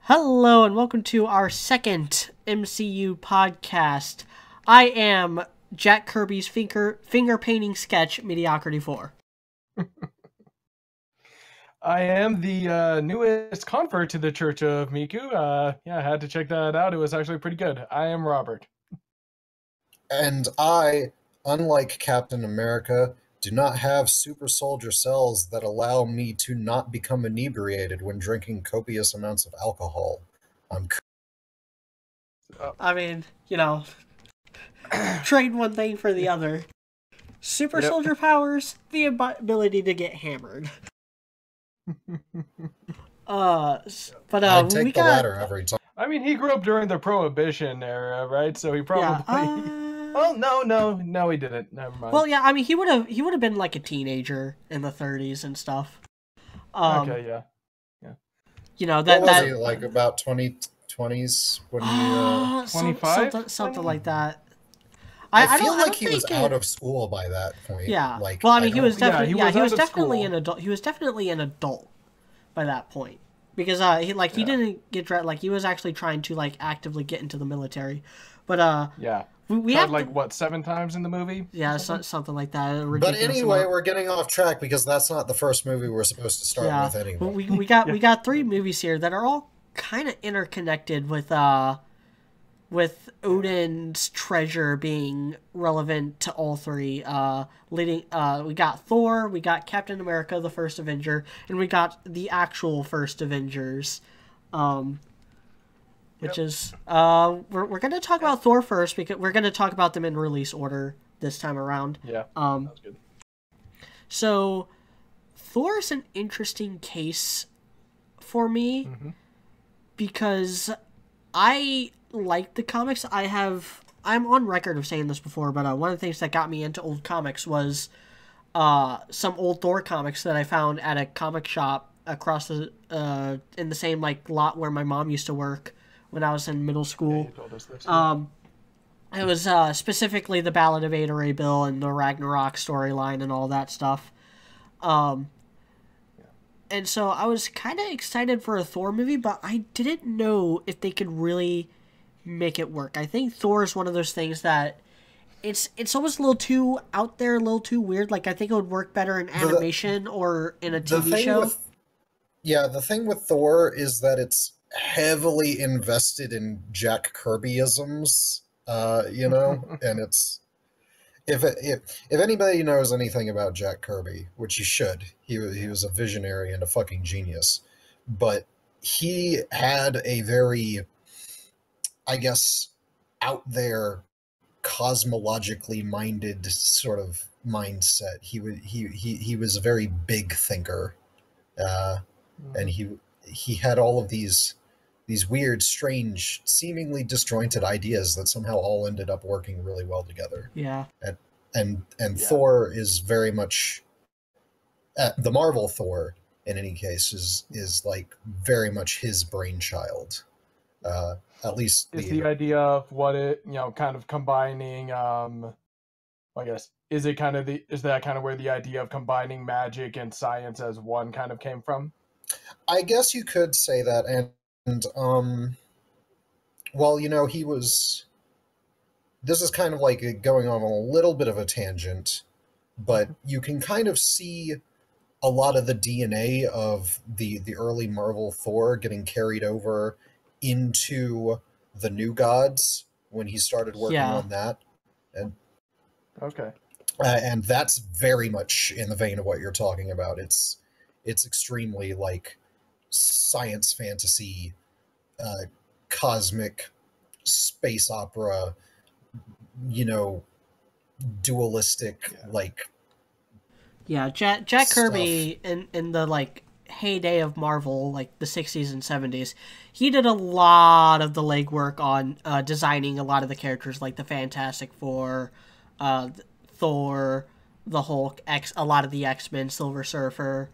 Hello and welcome to our second MCU podcast. I am Jack Kirby's finger painting sketch Mediocrity 4. I am the newest convert to the Church of Miku. I had to check that out. It was actually pretty good. I am Robert. And I, unlike Captain America, do not have super soldier cells that allow me to not become inebriated when drinking copious amounts of alcohol. I mean, trade one thing for the other. Super soldier powers, the ability to get hammered. I take the latter every time. I mean, he grew up during the Prohibition era, right? So he probably. Oh no, he didn't. Never mind. Well, yeah, I mean, he would have been like a teenager in the 30s and stuff. Okay, yeah. What was he, like about 20s when he 25, something like that. I feel like he was out of school by that point. Yeah. Like, well, I mean, he was definitely he was definitely an adult. He was definitely an adult by that point because he didn't get drafted. Like, he was actually trying to actively get into the military, but we tried have 7 times in the movie. Yeah, something like that. But anyway, we're getting off track because that's not the first movie we're supposed to start with anyway. We got 3 movies here that are all kind of interconnected with Odin's treasure being relevant to all 3. We got Thor, we got Captain America, the first Avenger, and we got the actual first Avengers. Which is we're gonna talk about Thor first because we're gonna talk about them in release order this time around. Yeah. That's good. So Thor is an interesting case for me because I like the comics. I'm on record of saying this before, but one of the things that got me into old comics was some old Thor comics that I found at a comic shop across the in the same lot where my mom used to work when I was in middle school. Yeah, you told us this, it was specifically the Ballad of Ada Ray Bill and the Ragnarok storyline and all that stuff. And so I was kind of excited for a Thor movie, but I didn't know if they could really make it work. I think Thor is one of those things that it's almost a little too out there, a little too weird. I think it would work better in animation or in a TV show. The thing with Thor is that it's heavily invested in Jack Kirbyisms, and it's if anybody knows anything about Jack Kirby, which you should, he was a visionary and a fucking genius, but he had a very, I guess, out there, cosmologically minded sort of mindset. He was a very big thinker, and he had all of these weird, strange, seemingly disjointed ideas that somehow all ended up working really well together. Yeah. And Thor is very much the Marvel Thor, in any case, is very much his brainchild. At least is the idea of what it kind of combining. I guess is that kind of where the idea of combining magic and science as one kind of came from? I guess you could say that, and he was. This is kind of going on a little bit of a tangent, but you can kind of see a lot of the DNA of the early Marvel Thor getting carried over into the New Gods when he started working on that, and and that's very much in the vein of what you're talking about. It's extremely science fantasy, cosmic space opera, dualistic Jack Kirby in the heyday of Marvel, the 60s and 70s, he did a lot of the legwork on designing a lot of the characters, like the Fantastic Four, Thor, the Hulk, a lot of the X-Men, Silver Surfer,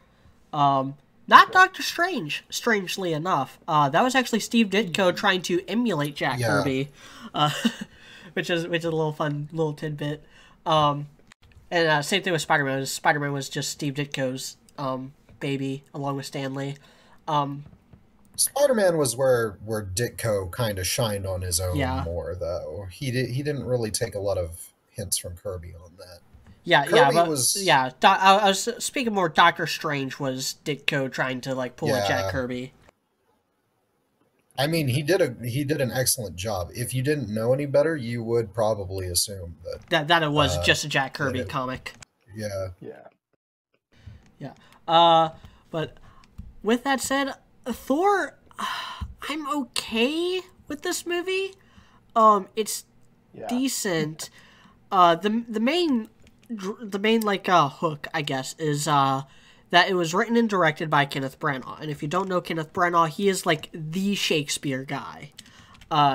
not Doctor Strange, strangely enough. That was actually Steve Ditko trying to emulate Jack Kirby, which is a little fun little tidbit. And same thing with Spider-Man. Spider-Man was just Steve Ditko's baby, along with Stan Lee. Spider-Man was where Ditko kind of shined on his own Yeah. more, though. He didn't really take a lot of hints from Kirby on that. Yeah, Kirby but was I was speaking more. Doctor Strange was Ditko trying to like pull a Jack yeah. Kirby. I mean, he did an excellent job. If you didn't know any better, you would probably assume That it was uh, just a Jack that Kirby it, comic. yeah. Yeah. Yeah. But with that said, Thor, I'm okay with this movie. It's Yeah. decent. The main like hook, I guess, is that it was written and directed by Kenneth Branagh. And if you don't know Kenneth Branagh, he is like the Shakespeare guy.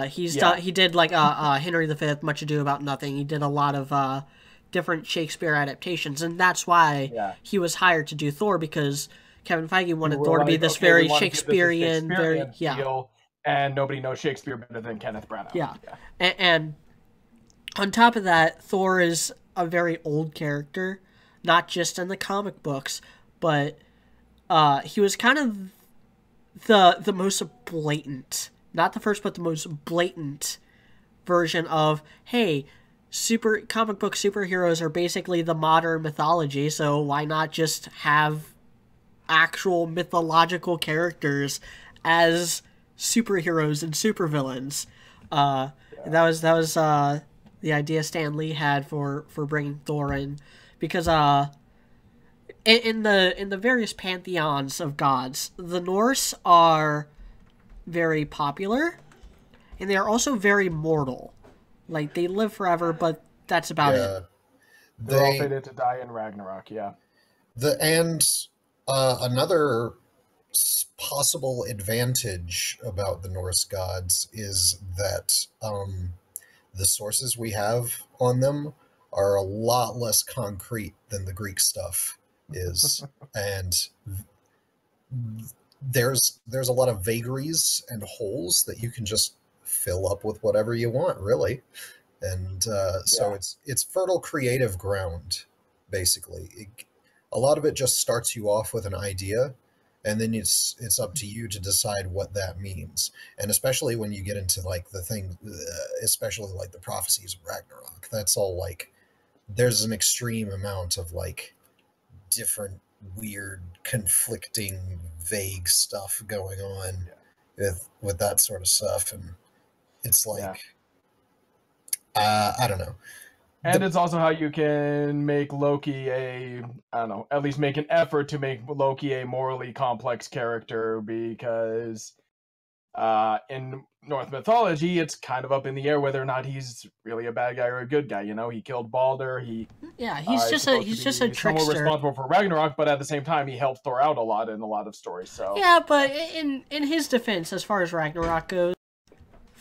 He did like Henry V, Much Ado About Nothing. He did a lot of different Shakespeare adaptations, and that's why he was hired to do Thor, because Kevin Feige wanted Thor to be this very we wanna give this a Shakespearean, very feel, and nobody knows Shakespeare better than Kenneth Branagh. Yeah. And on top of that, Thor is a very old character, not just in the comic books, but he was kind of the most blatant, not the first, but the most blatant version of, hey, super comic book superheroes are basically the modern mythology, so why not just have actual mythological characters as superheroes and supervillains? That was the idea Stan Lee had for bringing Thor in, because in the various pantheons of gods, the Norse are very popular, and they are also very mortal. Like, they live forever, but that's about it. They're all fated to die in Ragnarok. Yeah. Another possible advantage about the Norse gods is that the sources we have on them are a lot less concrete than the Greek stuff is, and there's a lot of vagaries and holes that you can just fill up with whatever you want, really. And so it's fertile creative ground, basically. A lot of it just starts you off with an idea, and then it's up to you to decide what that means. And especially when you get into like the thing, especially like the prophecies of Ragnarok, that's all like, there's an extreme amount of like different weird conflicting vague stuff going on with that sort of stuff, and it's like I don't know. And it's also how you can make Loki at least make an effort to make Loki a morally complex character, because in Norse mythology, it's kind of up in the air whether or not he's really a bad guy or a good guy. You know, he killed Balder. He's just a trickster. Responsible for Ragnarok, but at the same time, he helped Thor out a lot in a lot of stories. So yeah, but in his defense, as far as Ragnarok goes,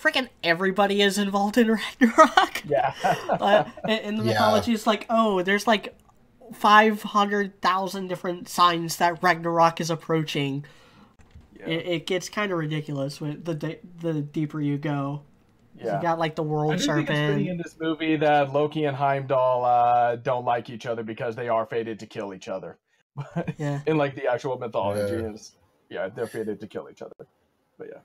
freaking everybody is involved in Ragnarok. Yeah. In the mythology, it's like, oh, there's like 500,000 different signs that Ragnarok is approaching. Yeah. It gets kind of ridiculous when the deeper you go. Yeah. You got like the world serpent. I think it's pretty in this movie that Loki and Heimdall don't like each other because they are fated to kill each other. Yeah. In like the actual mythology they're fated to kill each other. But yeah.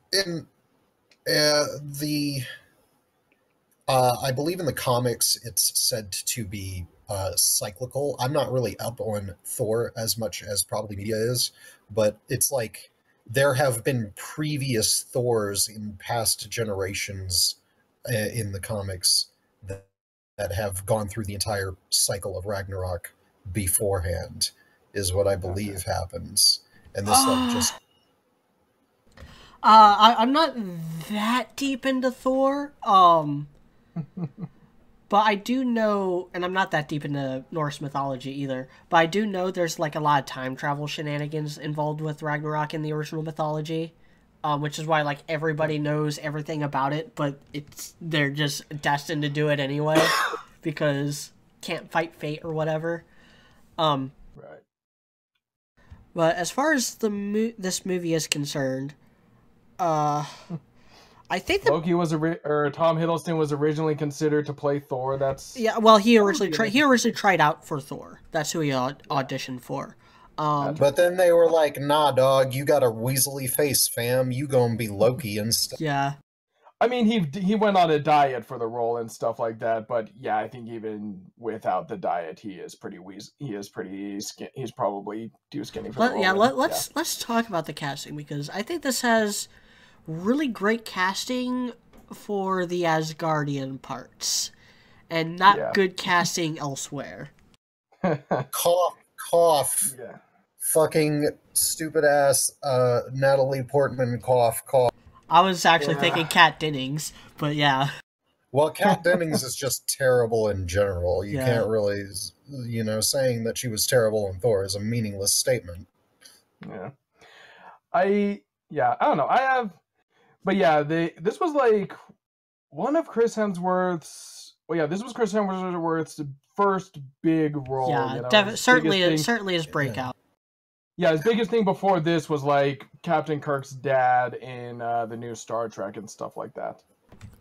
I believe in the comics it's said to be cyclical. I'm not really up on Thor as much as probably media is, but it's like there have been previous Thors in past generations in the comics that have gone through the entire cycle of Ragnarok beforehand, is what I believe happens. And this just I'm not that deep into Thor, but I do know, and I'm not that deep into Norse mythology either, but I do know there's like a lot of time travel shenanigans involved with Ragnarok in the original mythology, which is why like everybody knows everything about it, but they're just destined to do it anyway because can't fight fate or whatever. Right. But as far as this movie is concerned, I think Loki was Tom Hiddleston was originally considered to play Thor. Well, he originally tried out for Thor. That's who he auditioned for. But then they were like, nah, dog, you got a weaselly face, fam. You gonna be Loki instead. Yeah. I mean, he went on a diet for the role and stuff like that, but yeah, I think even without the diet, he is pretty he's probably too skinny for the role. Let's talk about the casting, because I think this has really great casting for the Asgardian parts, and not good casting elsewhere. Cough, cough. Yeah. Fucking stupid ass Natalie Portman, cough, cough. I was actually thinking Kat Dennings, but yeah. Well, Kat Dennings is just terrible in general. You can't really, saying that she was terrible in Thor is a meaningless statement. Yeah. I don't know. This was like one of Chris Hemsworth's. Well, yeah, this was Chris Hemsworth's first big role. Yeah, certainly his breakout. Yeah, his biggest thing before this was like Captain Kirk's dad in the new Star Trek and stuff like that.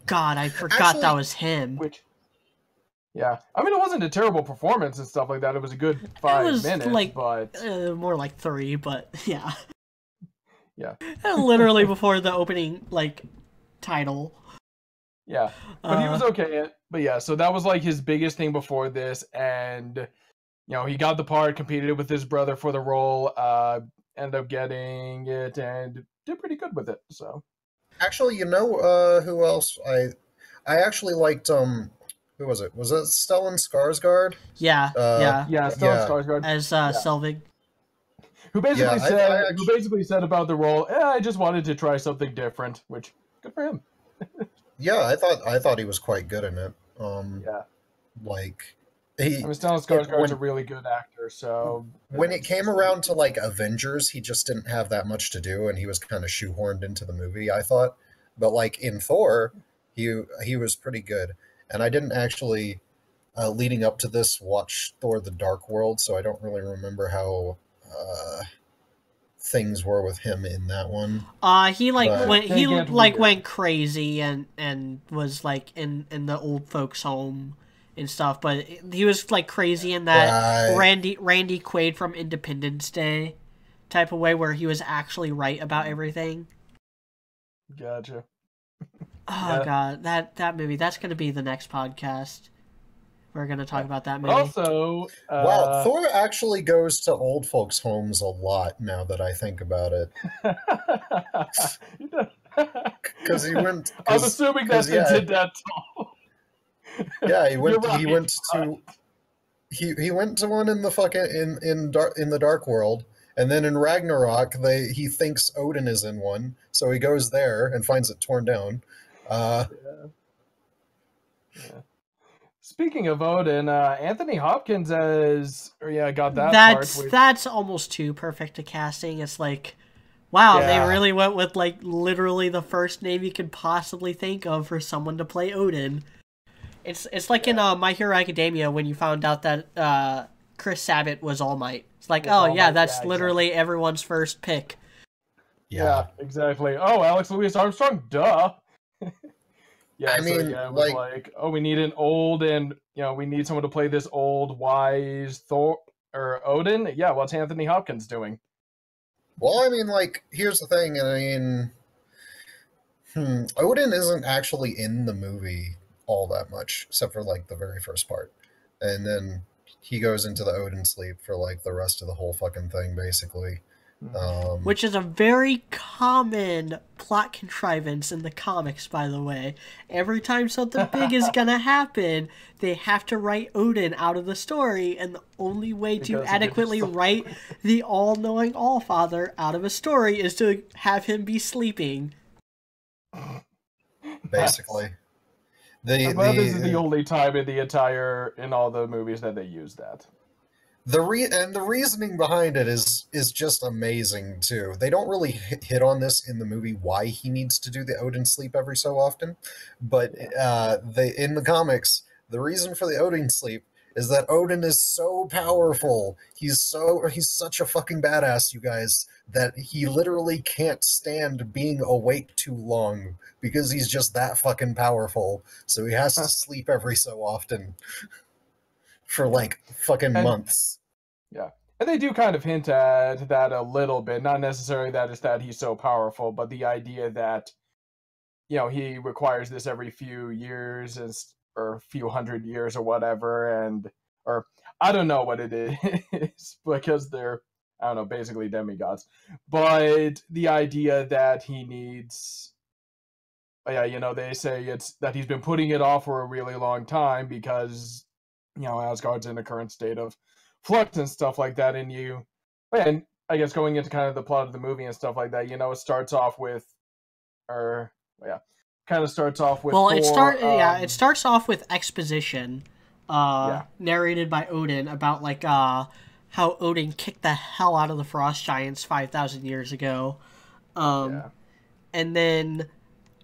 God, I forgot that was him. Yeah, I mean, it wasn't a terrible performance and stuff like that. It was a good 5 minutes, but more like 3. But yeah, yeah, literally before the opening title. Yeah, but he was okay. But yeah, so that was like his biggest thing before this, and he got the part, competed with his brother for the role, ended up getting it, and did pretty good with it. So, actually, who else? I actually liked who was it? Was it Stellan Skarsgård? Yeah, Stellan Skarsgård as Selvig. Who basically said about the role, I just wanted to try something different, which good for him. Yeah, I thought he was quite good in it. Stellan Skarsgård's a really good actor, so when it came around to Avengers, he just didn't have that much to do, and he was kind of shoehorned into the movie, I thought. But in Thor, he was pretty good. And I didn't actually, leading up to this, watch Thor: The Dark World, so I don't really remember how things were with him in that one. He went crazy and was in the old folks' home and stuff, but he was crazy in that Randy Quaid from Independence Day type of way, where he was actually right about everything. Gotcha. Oh god, that movie, that's going to be the next podcast. We're going to talk about that movie. Also, wow, Thor actually goes to old folks' homes a lot now that I think about it. Because he went. I'm assuming that they did that too. Yeah, he went. Right. He went to one in the fucking in the Dark World, and then in Ragnarok, he thinks Odin is in one, so he goes there and finds it torn down. Yeah. Speaking of Odin, Anthony Hopkins got that part. That's almost too perfect a casting. It's wow, they really went with literally the first name you could possibly think of for someone to play Odin. It's in My Hero Academia when you found out that Chris Sabat was All Might. It's that's literally everyone's first pick. Yeah, exactly. Oh, Alex Louis Armstrong, duh. Yeah, it was we need an old, and we need someone to play this old wise Thor or Odin. Yeah, what's Anthony Hopkins doing? Well, here's the thing. Odin isn't actually in the movie all that much, except for the very first part, and then he goes into the Odin sleep for the rest of the whole fucking thing, basically. Which is a very common plot contrivance in the comics, by the way. Every time something big is gonna happen, they have to write Odin out of the story, and the only way to adequately write the all-knowing Allfather out of a story is to have him be sleeping. Basically. This is the only time in all the movies that they use that. The reasoning behind it is just amazing too. They don't really hit on this in the movie why he needs to do the Odin sleep every so often, but in the comics, the reason for the Odin sleep is that Odin is so powerful. He's such a fucking badass, you guys, that he literally can't stand being awake too long because he's just that fucking powerful. So he has to sleep every so often. For fucking months. Yeah. And they do kind of hint at that a little bit. Not necessarily that it's that he's so powerful, but the idea that, he requires this every few years or a few hundred years or whatever, or I don't know what it is because they're, I don't know, basically demigods. But the idea that he needs, they say it's that he's been putting it off for a really long time because, Asgard's in a current state of flux and stuff like that. And I guess going into kind of the plot of the movie and stuff like that, it starts off with, kind of starts off with. Well, Thor, it starts off with exposition, narrated by Odin about how Odin kicked the hell out of the frost giants 5,000 years ago, and then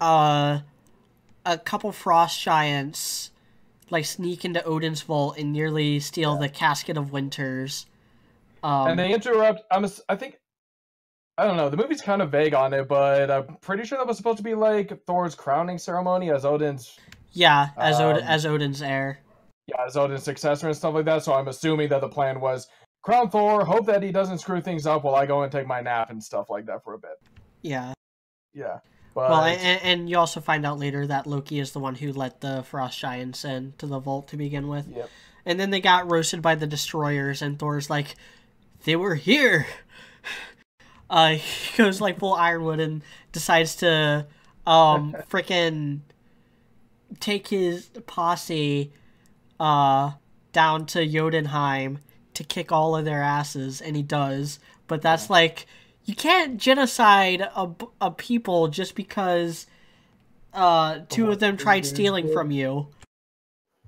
a couple frost giants sneak into Odin's vault and nearly steal the casket of winters. And they interrupt. I don't know. The movie's kind of vague on it, but I'm pretty sure that was supposed to be Thor's crowning ceremony as Odin's. Yeah, as Odin's heir. Yeah, as Odin's successor and stuff like that. So I'm assuming that the plan was crown Thor, hope that he doesn't screw things up while I go and take my nap and stuff like that for a bit. Yeah. Yeah. But... Well, and you also find out later that Loki is the one who let the frost giants into the vault to begin with. Yep. And then they got roasted by the destroyers, and Thor's like, they were here. He goes full Ironwood and decides to frickin' take his posse down to Jotunheim to kick all of their asses, and he does. But that's you can't genocide a people just because two of them tried stealing from you.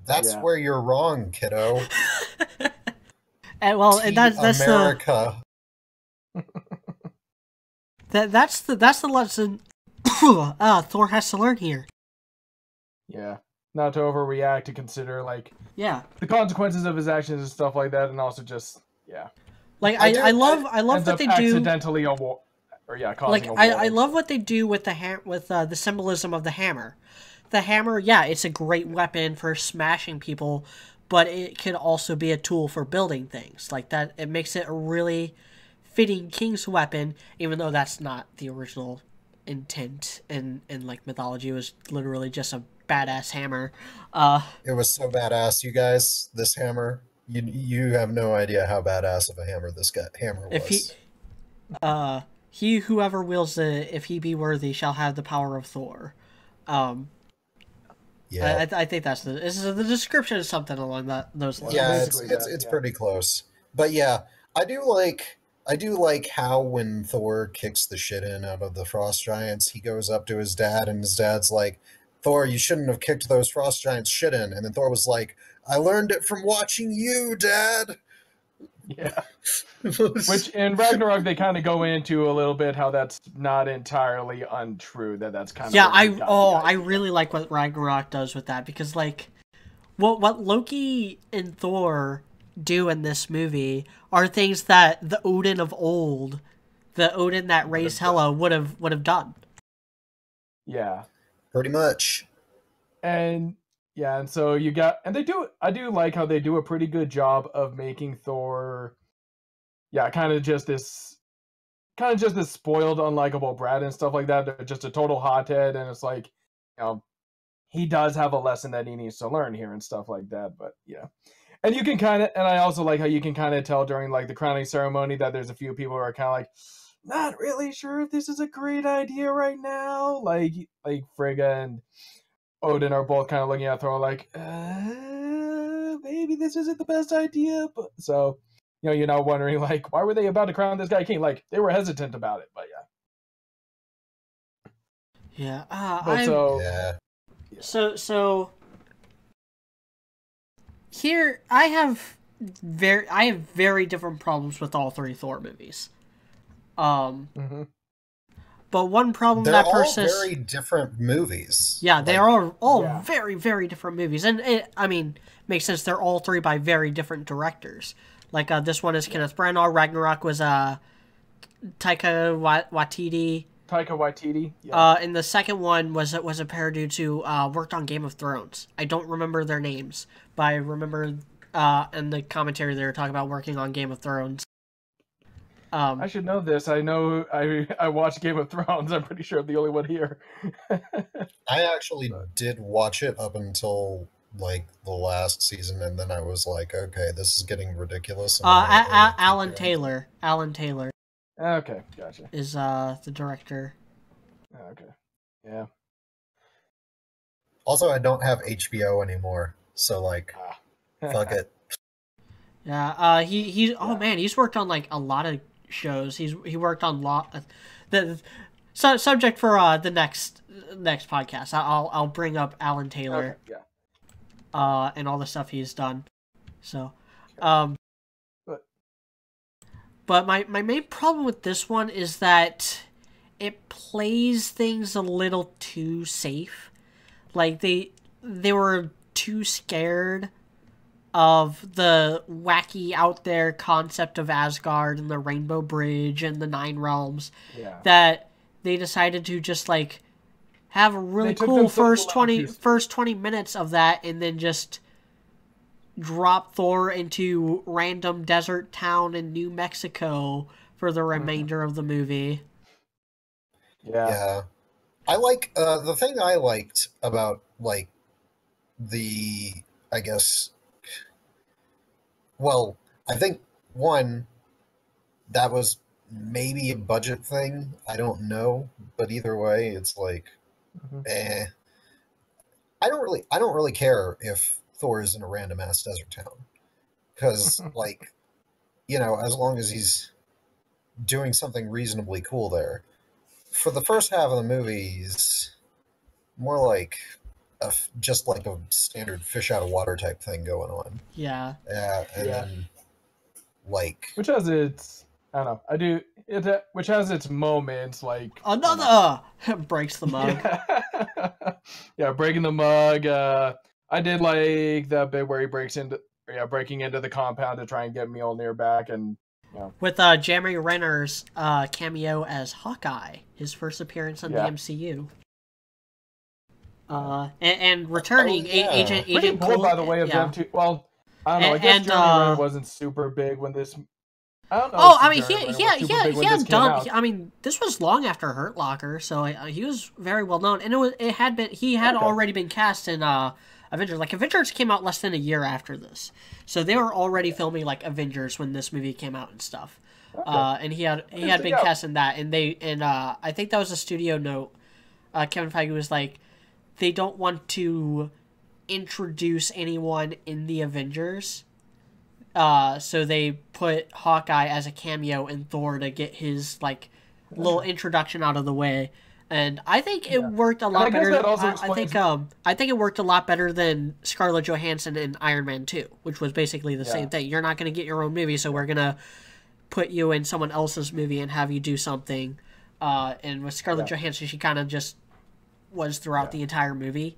That's where you're wrong, kiddo. and that's America. That's the lesson Thor has to learn here. Yeah, not to overreact, to consider the consequences of his actions and stuff like that, and also just I love what they do. Accidentally causing a war. I love what they do with the symbolism of the hammer. The hammer, it's a great weapon for smashing people, but it can also be a tool for building things like that. It makes it a really fitting king's weapon, even though that's not the original intent in mythology. It was literally just a badass hammer. It was so badass, you guys. This hammer, you have no idea how badass of a hammer this hammer was. He whoever wields it, if he be worthy, shall have the power of Thor. Yeah, I think the description is something along those lines. Yeah, it's pretty close. But yeah, I do like how when Thor kicks the shit out of the frost giants, he goes up to his dad, and his dad's like, Thor, you shouldn't have kicked those frost giants shit in. And then Thor was like, I learned it from watching you, Dad. Yeah. Which in Ragnarok they kind of go into a little bit how that's not entirely untrue. That's kind of I really like what Ragnarok does with that, because what Loki and Thor do in this movie are things that the Odin of old, the Odin that raised Hela, would have done. Yeah. Pretty much. And so I do like how they do a pretty good job of making Thor kind of just this spoiled, unlikable brat and stuff like that. They're just a total hothead, and it's he does have a lesson that he needs to learn here and stuff like that. But yeah. And you can and I also like how you can kind of tell during the crowning ceremony that there's a few people who are kind of not really sure if this is a great idea right now. Like Frigga and Odin are both kind of looking at Thor maybe this isn't the best idea. But so, you're now wondering why were they about to crown this guy king? They were hesitant about it, but yeah. So here I have very different problems with all three Thor movies. But one problem They're that all persists. very different movies. Yeah, they are all very, very different movies, and it makes sense. They're all three by very different directors. This one is Kenneth Branagh. Ragnarok was Taika Waititi. Taika Waititi. Yeah. And the second one was a pair of dudes who worked on Game of Thrones. I don't remember their names, but I remember in the commentary they were talking about working on Game of Thrones. I should know this. I know I watched Game of Thrones. I'm pretty sure I'm the only one here. I actually did watch it up until like the last season, and then I was like, okay, this is getting ridiculous. Alan Taylor. Alan Taylor Okay, gotcha. is the director. Okay, yeah. Also, I don't have HBO anymore, so like, fuck it. Yeah, oh man, he's worked on like a lot of shows. He worked on subject for the next podcast. I'll bring up Alan Taylor. Okay, yeah. And all the stuff he's done. So, but my main problem with this one is that it plays things a little too safe. Like they were too scared of the wacky out there concept of Asgard and the Rainbow Bridge and the Nine Realms, that they decided to just like have a really cool first 20 minutes of that, and then just drop Thor into random desert town in New Mexico for the remainder of the movie. Yeah. I like the thing I liked about like the, I guess, well, I think one, that was maybe a budget thing. I don't know, but either way, it's like, I don't really care if Thor is in a random ass desert town, because like, as long as he's doing something reasonably cool there. For the first half of the movie, he's more like just like a standard fish out of water type thing going on. Yeah. Then like, which has its, I don't know, which has its moments, like another breaks the mug. Yeah, breaking the mug. I did like that bit where he breaking into the compound to try and get Mjolnir back, and with Jeremy Renner's cameo as Hawkeye, his first appearance in the MCU. And returning Agent Cole, by the way, of them too. Well, I don't know. I guess Jeremy Renner wasn't super big when this. I don't know. Oh, I mean, he had done. I mean, this was long after Hurt Locker, so he was very well known, and he had already been cast in Avengers. Like, Avengers came out less than a year after this, so they were already filming like Avengers when this movie came out and stuff. And he had been cast in that, and I think that was a studio note. Kevin Feige was like, they don't want to introduce anyone in the Avengers, so they put Hawkeye as a cameo in Thor to get his like little introduction out of the way. And I think it worked a lot better. I think it worked a lot better than Scarlett Johansson in Iron Man 2, which was basically the same thing. You're not going to get your own movie, so we're going to put you in someone else's movie and have you do something. And with Scarlett Johansson, she kind of just was throughout the entire movie.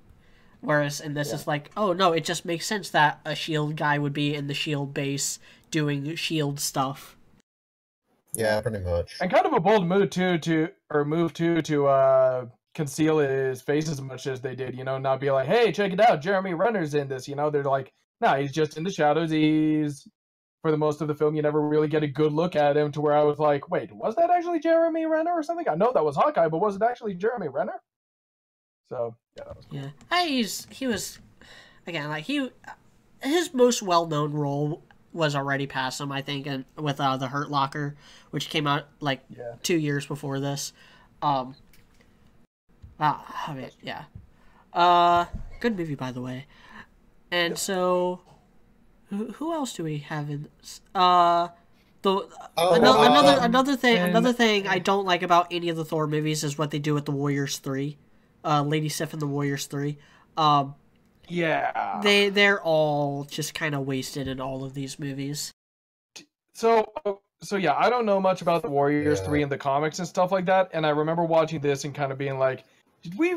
Whereas in this, it's like, oh no, it just makes sense that a S.H.I.E.L.D. guy would be in the S.H.I.E.L.D. base doing S.H.I.E.L.D. stuff. Yeah, pretty much. And kind of a bold move to conceal his face as much as they did, not be like, hey, check it out, Jeremy Renner's in this, they're like, no, he's just in the shadows. He's, for the most of the film, you never really get a good look at him, to where I was like, wait, was that actually Jeremy Renner or something? I know that was Hawkeye, but was it actually Jeremy Renner? So, yeah, that was cool. Yeah. He was, again, like, his most well-known role was already past him, I think, and with The Hurt Locker, which came out, 2 years before this. Good movie, by the way. And so, who else do we have in this? Another thing I don't like about any of the Thor movies is what they do with the Warriors 3. Lady Sif and the Warriors 3. They're all just kind of wasted in all of these movies. So yeah, I don't know much about the Warriors 3 in the comics and stuff like that, and I remember watching this and kind of being like, did we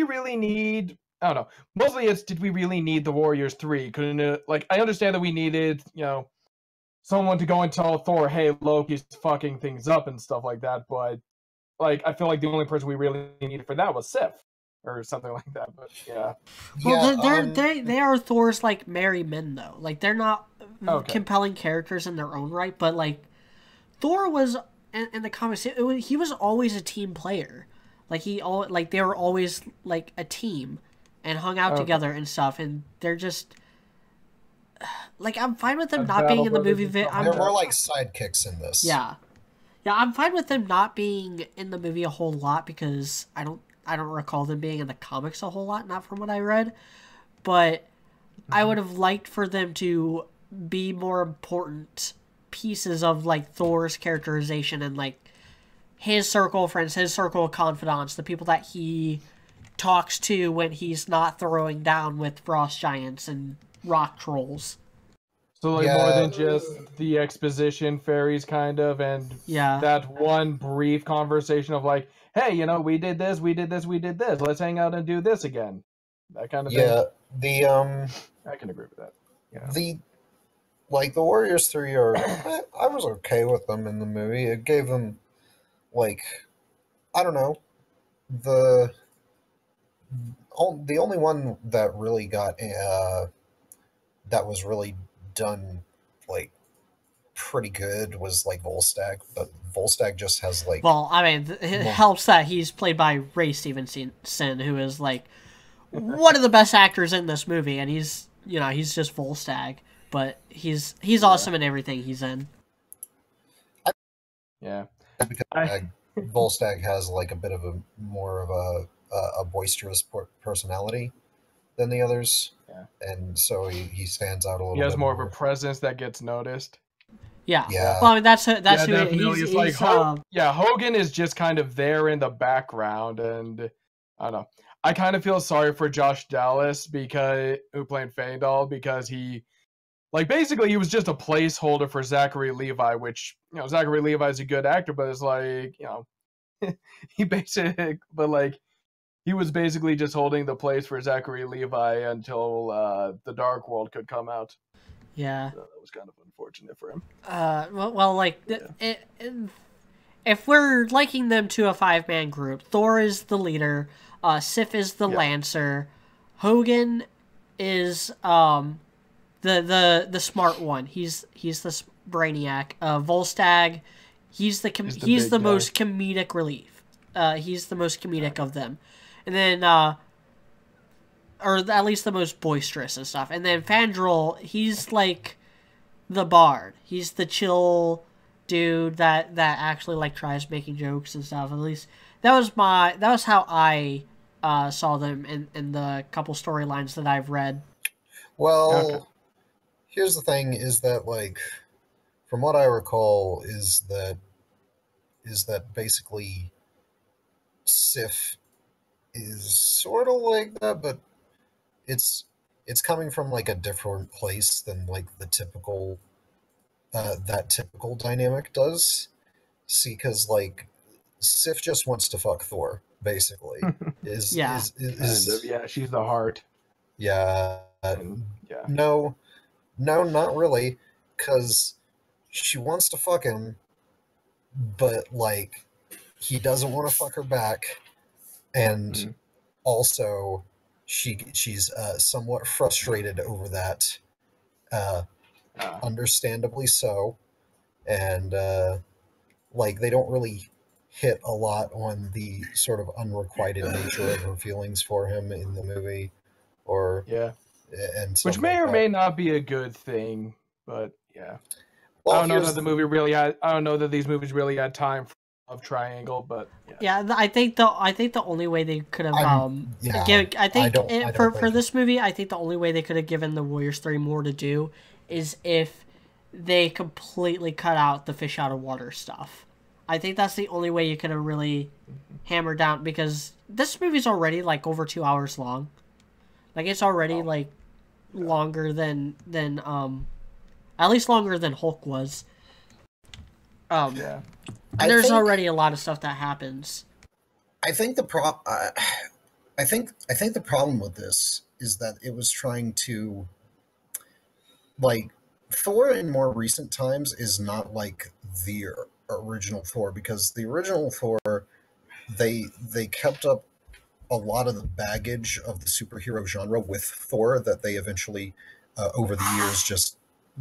really need, I don't know, mostly it's, did we really need the Warriors 3? Couldn't it, I understand that we needed, someone to go and tell Thor, hey, Loki's fucking things up and stuff like that, but I feel like the only person we really needed for that was Sif or something like that. But they are Thor's merry men though. They're not compelling characters in their own right, but Thor was in the comics. He was always a team player. Like they were always like a team, and hung out together and stuff. And they're just like, I'm fine with them not being in the movie. They're more like sidekicks in this. Yeah, I'm fine with them not being in the movie a whole lot because I don't recall them being in the comics a whole lot, not from what I read. But I would have liked for them to be more important pieces of like Thor's characterization and like his circle of friends, his circle of confidants, the people that he talks to when he's not throwing down with frost giants and rock trolls. So like more than just the exposition fairies kind of, and that one brief conversation of like, hey, you know, we did this, let's hang out and do this again. That kind of thing. I can agree with that. Yeah. The Warriors 3 are I was okay with them in the movie. It gave them like, I don't know, the only one that really got that was really done like pretty good was like Volstagg, but Volstagg just has like, well, I mean, it helps that he's played by Ray Stevenson, who is like one of the best actors in this movie, and he's just Volstagg, but he's awesome in everything he's in. Yeah, because Volstagg has like a bit of a more of a boisterous personality than the others. Yeah. And so he stands out a little bit. He has more of a presence that gets noticed. Yeah. Well, I mean, that's who he's like, Hogan is just kind of there in the background, and I don't know. I kind of feel sorry for Josh Dallas who played Faendal, because he, like, basically he was just a placeholder for Zachary Levi, which, you know, Zachary Levi is a good actor, but it's like, you know, he was basically just holding the place for Zachary Levi until the Dark World could come out. Yeah. So that was kind of unfortunate for him. If we're liking them to a 5-man group, Thor is the leader, Sif is the Lancer, Hogan is the smart one. He's the Brainiac. Volstagg, he's the most comedic relief. He's the most comedic of them. And then, or at least the most boisterous and stuff. And then Fandral, he's like the bard. He's the chill dude that actually like tries making jokes and stuff. At least that was how I saw them in the couple storylines that I've read. Well, here's the thing: is that like, from what I recall, is that basically Sif is sort of like that, but it's coming from like a different place than like the typical that typical dynamic does. See, because like Sif just wants to fuck Thor, basically. Yeah, she's the heart. Yeah. No, not really, because she wants to fuck him, but like he doesn't want to fuck her back. And also, she's somewhat frustrated over that, understandably so. And like they don't really hit a lot on the sort of unrequited nature of her feelings for him in the movie, which may or may not be a good thing, but well, I don't know that these movies really had time for love triangle, but I think the only way they could have for this movie, I think the only way they could have given the Warriors 3 more to do is if they completely cut out the fish out of water stuff. I think that's the only way you could have really hammered down, because this movie's already like over 2 hours long. Like it's already longer than at least longer than Hulk was. And there's already a lot of stuff that happens. I think the problem with this is that it was trying to, like, Thor in more recent times is not like the original Thor, because the original Thor, they kept up a lot of the baggage of the superhero genre with Thor that they eventually over the years just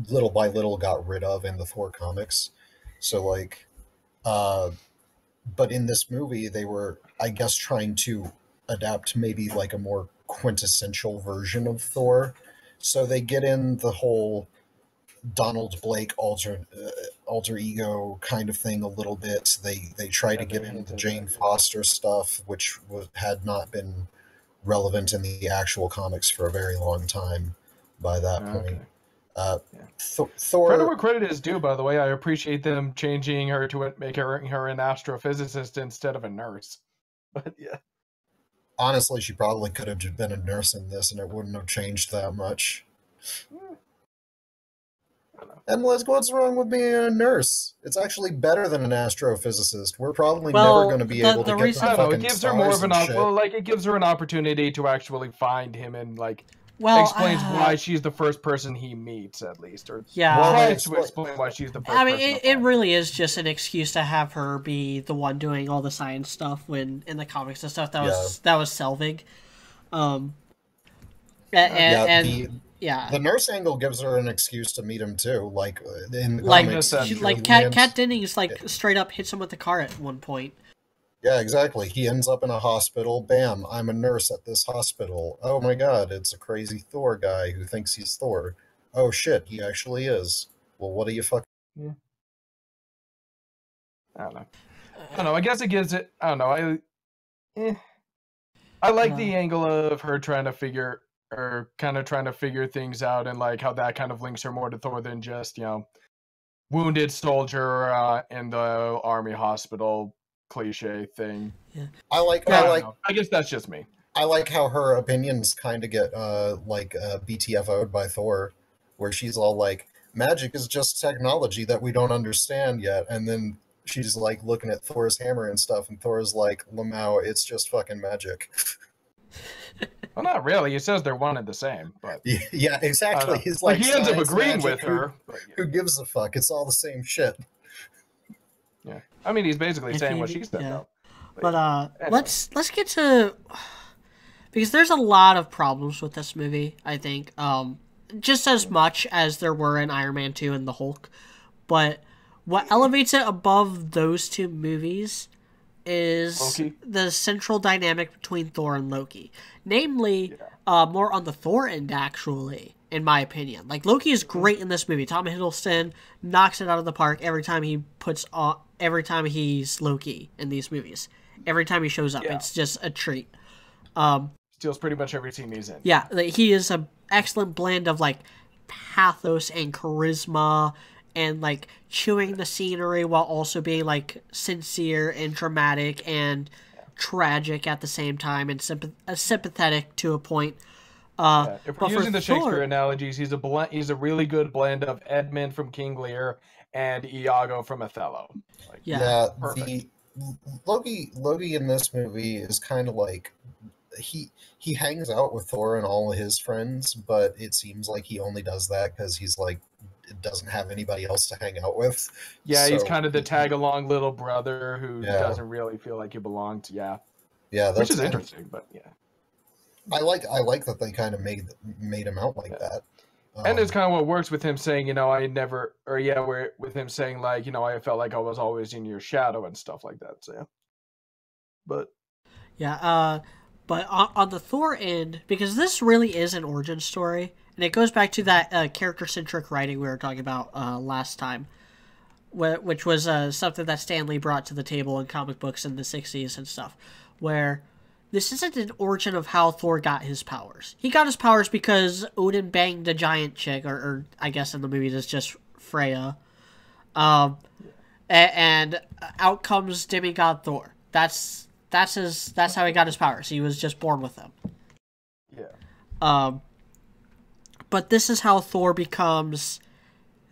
little by little got rid of in the Thor comics. So like, uh, but in this movie, they were, I guess, trying to adapt maybe like a more quintessential version of Thor. So they get in the whole Donald Blake alter ego kind of thing a little bit. They try to Yeah, get they into hinted Jane at it. Foster stuff, which had not been relevant in the actual comics for a very long time by that point. Okay. Uh, Yeah. Credit Thor, where credit is due, by the way. I appreciate them changing her to make her an astrophysicist instead of a nurse. But yeah. honestly, she probably could have just been a nurse in this, and it wouldn't have changed that much. Hmm, I don't know. And what's wrong with being a nurse? It's actually better than an astrophysicist. We're probably never going Well, to be the able to the get to I reason don't know. It fucking gives her more stars of an and shit. well, like it gives her an opportunity to actually find him and like well, explains why she's the first person he meets, at least, or yeah, Well, they tries to explain. explain why she's the I first mean, person to it find him. really is just an excuse to have her be the one doing all the science stuff when in the comics and stuff Yeah, that was Selvig. Um, yeah. and yeah, The nurse angle gives her an excuse to meet him too. Like in the like I guess comics, that's he, true. he Kat lands. Dennings like straight up hits him with the car at one point. Yeah, exactly. He ends up in a hospital. Bam! I'm a nurse at this hospital. Oh my god! It's a crazy Thor guy who thinks he's Thor. Oh shit! He actually is. Well, what do you fuck? Yeah. I don't know. I don't know. I guess it gives it. I don't know. I like Uh, the angle of her trying to figure or kind of trying to figure things out and like how that kind of links her more to Thor than just wounded soldier in the army hospital cliche thing. yeah, I like. I I yeah, don't like. know. I guess that's just me. I like how her opinions kind of get BTFO'd by Thor, where she's all like, "Magic is just technology that we don't understand yet," and then she's like looking at Thor's hammer and stuff, and Thor's like, "Lamau, it's just fucking magic." Well, not really. He says they're one and the same, but Yeah, I don't exactly. know. He's Like like he ends up science, agreeing magic. with her. But Who gives a fuck? It's all the same shit. yeah. I mean, he's basically if saying what you, she said yeah. though. But But yeah. Anyway. let's get to because there's a lot of problems with this movie. I think just as much as there were in Iron Man 2 and the Hulk, but what elevates it above those two movies is Loki? the central dynamic between Thor and Loki. Namely, Yeah. more on the Thor end, actually, in my opinion. Like, Loki is great in this movie. Tom Hiddleston knocks it out of the park every time every time he's Loki in these movies. Every time he shows up, Yeah. it's just a treat. Steals pretty much every scene he's in. Yeah, like, he is a excellent blend of, like, pathos and charisma and like chewing the scenery while also being like sincere and dramatic and tragic at the same time and sympathetic to a point. Yeah. If But we're for using the Shakespeare Thor, analogies, he's a really good blend of Edmund from King Lear and Iago from Othello. Like, yeah, Yeah, perfect. the Loki in this movie is kind of like he hangs out with Thor and all of his friends, but it seems like he only does that because he's like doesn't have anybody else to hang out with. Yeah, he's So kind of the tag along little brother who yeah, doesn't really feel like he belongs. Yeah, yeah, which that's is kind of interesting, but yeah. I like that they kind of made him out like Yeah. that. And it's kind of what works with him saying, I never, or yeah, where with him saying like, I felt like I was always in your shadow and stuff like that. So yeah, but yeah. But on the Thor end, because this really is an origin story, and it goes back to that character-centric writing we were talking about last time, which was something that Stan Lee brought to the table in comic books in the 60s and stuff, where this isn't an origin of how Thor got his powers. He got his powers because Odin banged a giant chick, or I guess in the movie it's just Freya. And out comes demigod Thor. That's how he got his powers. He was just born with them. yeah, But this is how Thor becomes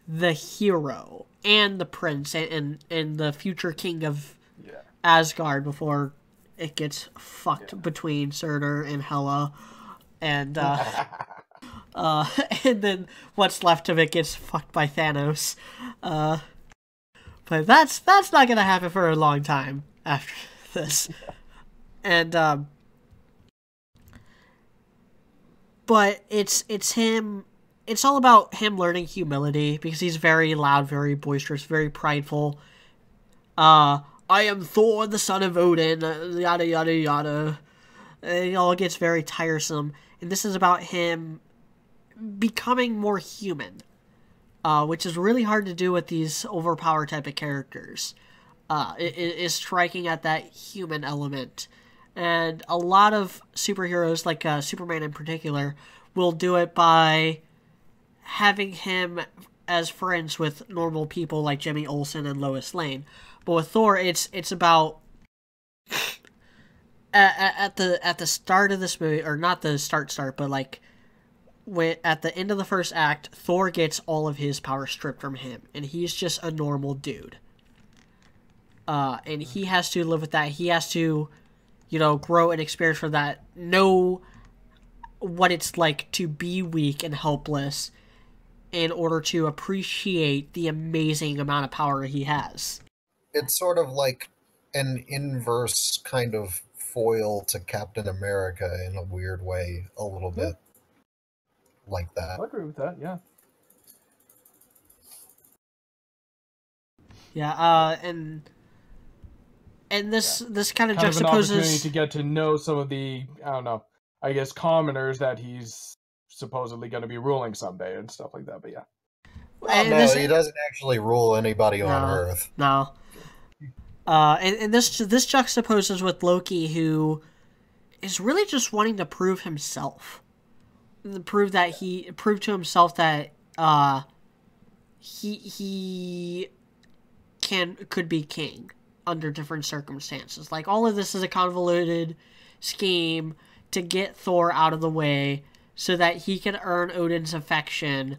the hero and the prince and the future king of yeah, Asgard before it gets fucked between Surtur and Hela, and and then what's left of it gets fucked by Thanos. But that's not gonna happen for a long time after this, and but it's him it's all about him learning humility because he's very loud, very boisterous, very prideful. I am Thor, the son of Odin, yada yada yada. It all gets very tiresome, and this is about him becoming more human, which is really hard to do with these overpowered type of characters. It is striking at that human element, and a lot of superheroes, like Superman in particular, will do it by having him as friends with normal people like Jimmy Olsen and Lois Lane. But with Thor, it's about at the start of this movie, or not the start, but like at the end of the first act, Thor gets all of his power stripped from him, and he's just a normal dude. And he has to live with that. He has to, grow and experience for that. Know what it's like to be weak and helpless in order to appreciate the amazing amount of power he has. It's sort of like an inverse kind of foil to Captain America in a weird way, a little bit like that. I agree with that, yeah. Yeah, and this kind of juxtaposes an opportunity to get to know some of the, I don't know, I guess commoners that he's supposedly going to be ruling someday and stuff like that. But yeah, he doesn't actually rule anybody on Earth. No. And this juxtaposes with Loki, who is really just wanting to prove himself, prove to himself that he could be king under different circumstances. Like, all of this is a convoluted scheme to get Thor out of the way so that he can earn Odin's affection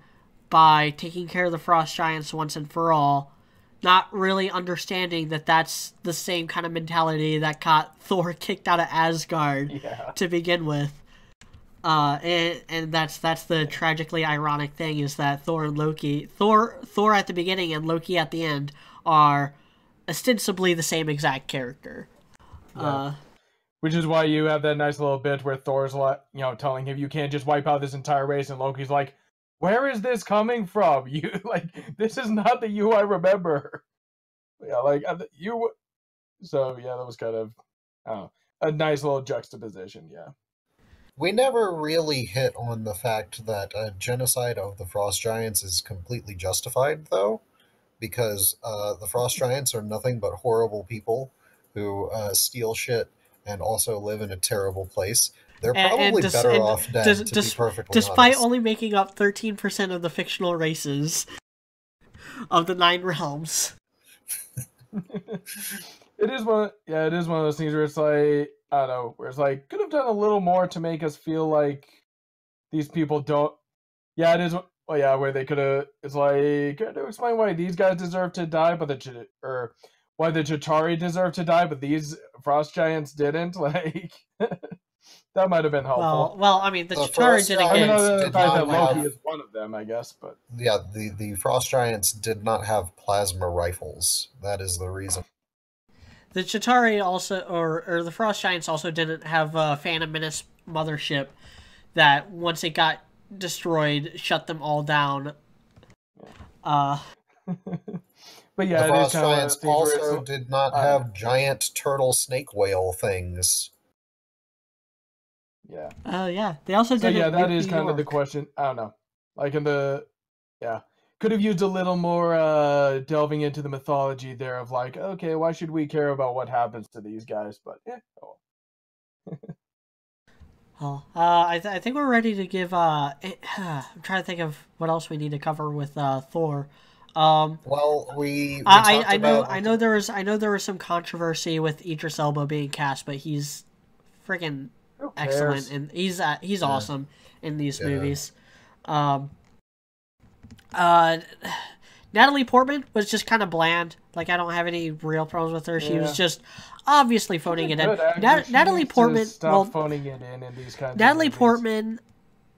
by taking care of the Frost Giants once and for all, not really understanding that that's the same kind of mentality that got Thor kicked out of Asgard to begin with. And that's the tragically ironic thing, is that Thor at the beginning and Loki at the end are ostensibly the same exact character. Yeah. Which is why you have that nice little bit where Thor's telling him you can't just wipe out this entire race, and Loki's like, where is this coming from? You this is not the you I remember. Yeah, you. So yeah, that was kind of a nice little juxtaposition. Yeah. We never really hit on the fact that genocide of the Frost Giants is completely justified, though, because the Frost Giants are nothing but horrible people who steal shit and also live in a terrible place. They're probably better off dead, to be perfectly despite honest. only making up 13% of the fictional races of the 9 realms. It is one of those things where it's like, I don't know, where it's like, could have done a little more to make us feel like these people don't. Yeah, it is. Well, yeah, where they could have. It's like, to explain why these guys deserve to die, or why the Chitauri deserve to die, but these Frost Giants didn't. Like, that might have been helpful. Well, I mean, the Chitauri didn't get. I mean, the fact that Loki is one of them, I guess, but yeah, the Frost Giants did not have plasma rifles. That is the reason. The Chitauri also, or the Frost Giants also didn't have a Phantom Menace mothership that, once it got destroyed, shut them all down. But yeah, the Frost Giants also did not have giant turtle snake whale things. Yeah. Yeah. They also did. Yeah, that is kind of the question. I don't know. Like could have used a little more delving into the mythology there of like, okay, why should we care about what happens to these guys? But yeah. I think we're ready to give. I'm trying to think of what else we need to cover with Thor. Well, I know there was some controversy with Idris Elba being cast, but he's freaking excellent, and he's awesome in these movies. Natalie Portman was just kind of bland. Like, I don't have any real problems with her. She was just obviously phoning it in. Natalie Portman. Phoning it in these kinds Natalie of movies. Portman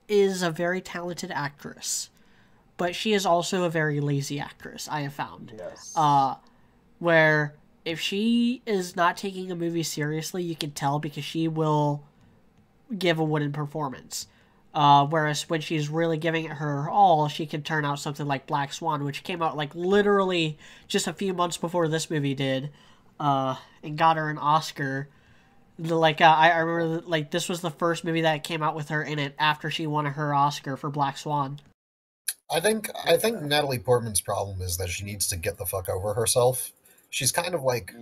is a very talented actress, but she is also a very lazy actress, I have found. Yes. Where if she is not taking a movie seriously, you can tell because she will give a wooden performance. Whereas when she's really giving it her all, she can turn out something like Black Swan, which came out like literally just a few months before this movie did, and got her an Oscar. I remember like this was the first movie that came out with her in it after she won her Oscar for Black Swan. I think Natalie Portman's problem is that she needs to get the fuck over herself. She's kind of like,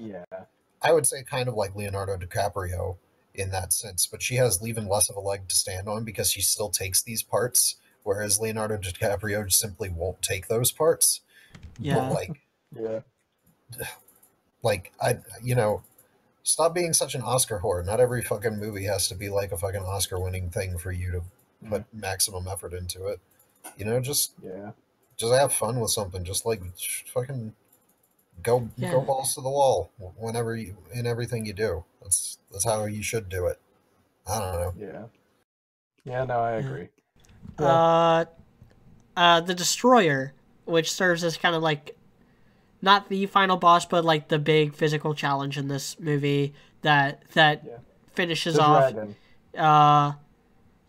I would say kind of like Leonardo DiCaprio in that sense, but she has even less of a leg to stand on because she still takes these parts, whereas Leonardo DiCaprio simply won't take those parts. Yeah. But stop being such an Oscar whore. Not every fucking movie has to be like a fucking Oscar-winning thing for you to put maximum effort into it. Just have fun with something. Just fucking go balls to the wall whenever in everything you do. That's how you should do it. I don't know. Yeah, no, I agree. The Destroyer, which serves as kind of like not the final boss, but like the big physical challenge in this movie that finishes off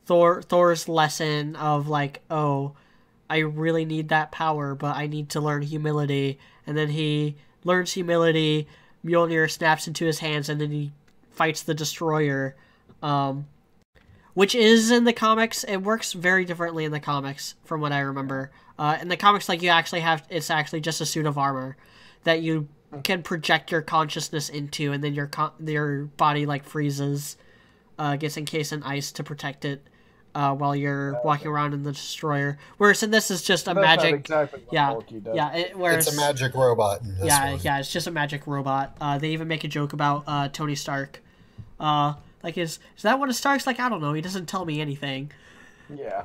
Thor's lesson of like, oh, I really need that power, but I need to learn humility. And then he learns humility, Mjolnir snaps into his hands, and then he fights the Destroyer, which is in the comics. It works very differently in the comics, from what I remember. In the comics, like, it's actually just a suit of armor that you can project your consciousness into, and then your body, like, freezes, gets encased in ice to protect it. While you're walking around in the Destroyer, whereas in this is just a magic. Exactly it's a magic robot. In this one. It's just a magic robot. They even make a joke about Tony Stark. Like, is that one of Stark's? Like, I don't know. He doesn't tell me anything. Yeah.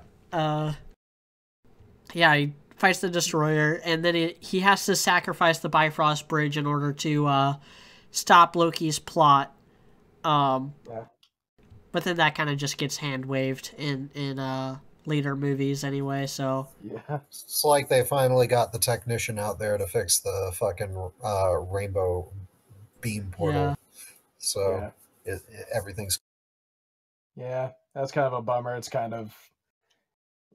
He fights the Destroyer, and then he has to sacrifice the Bifrost Bridge in order to stop Loki's plot. But then that kind of just gets hand-waved in later movies anyway, so... Yeah. It's like they finally got the technician out there to fix the fucking rainbow beam portal. Yeah. So everything's... Yeah, that's kind of a bummer. It's kind of...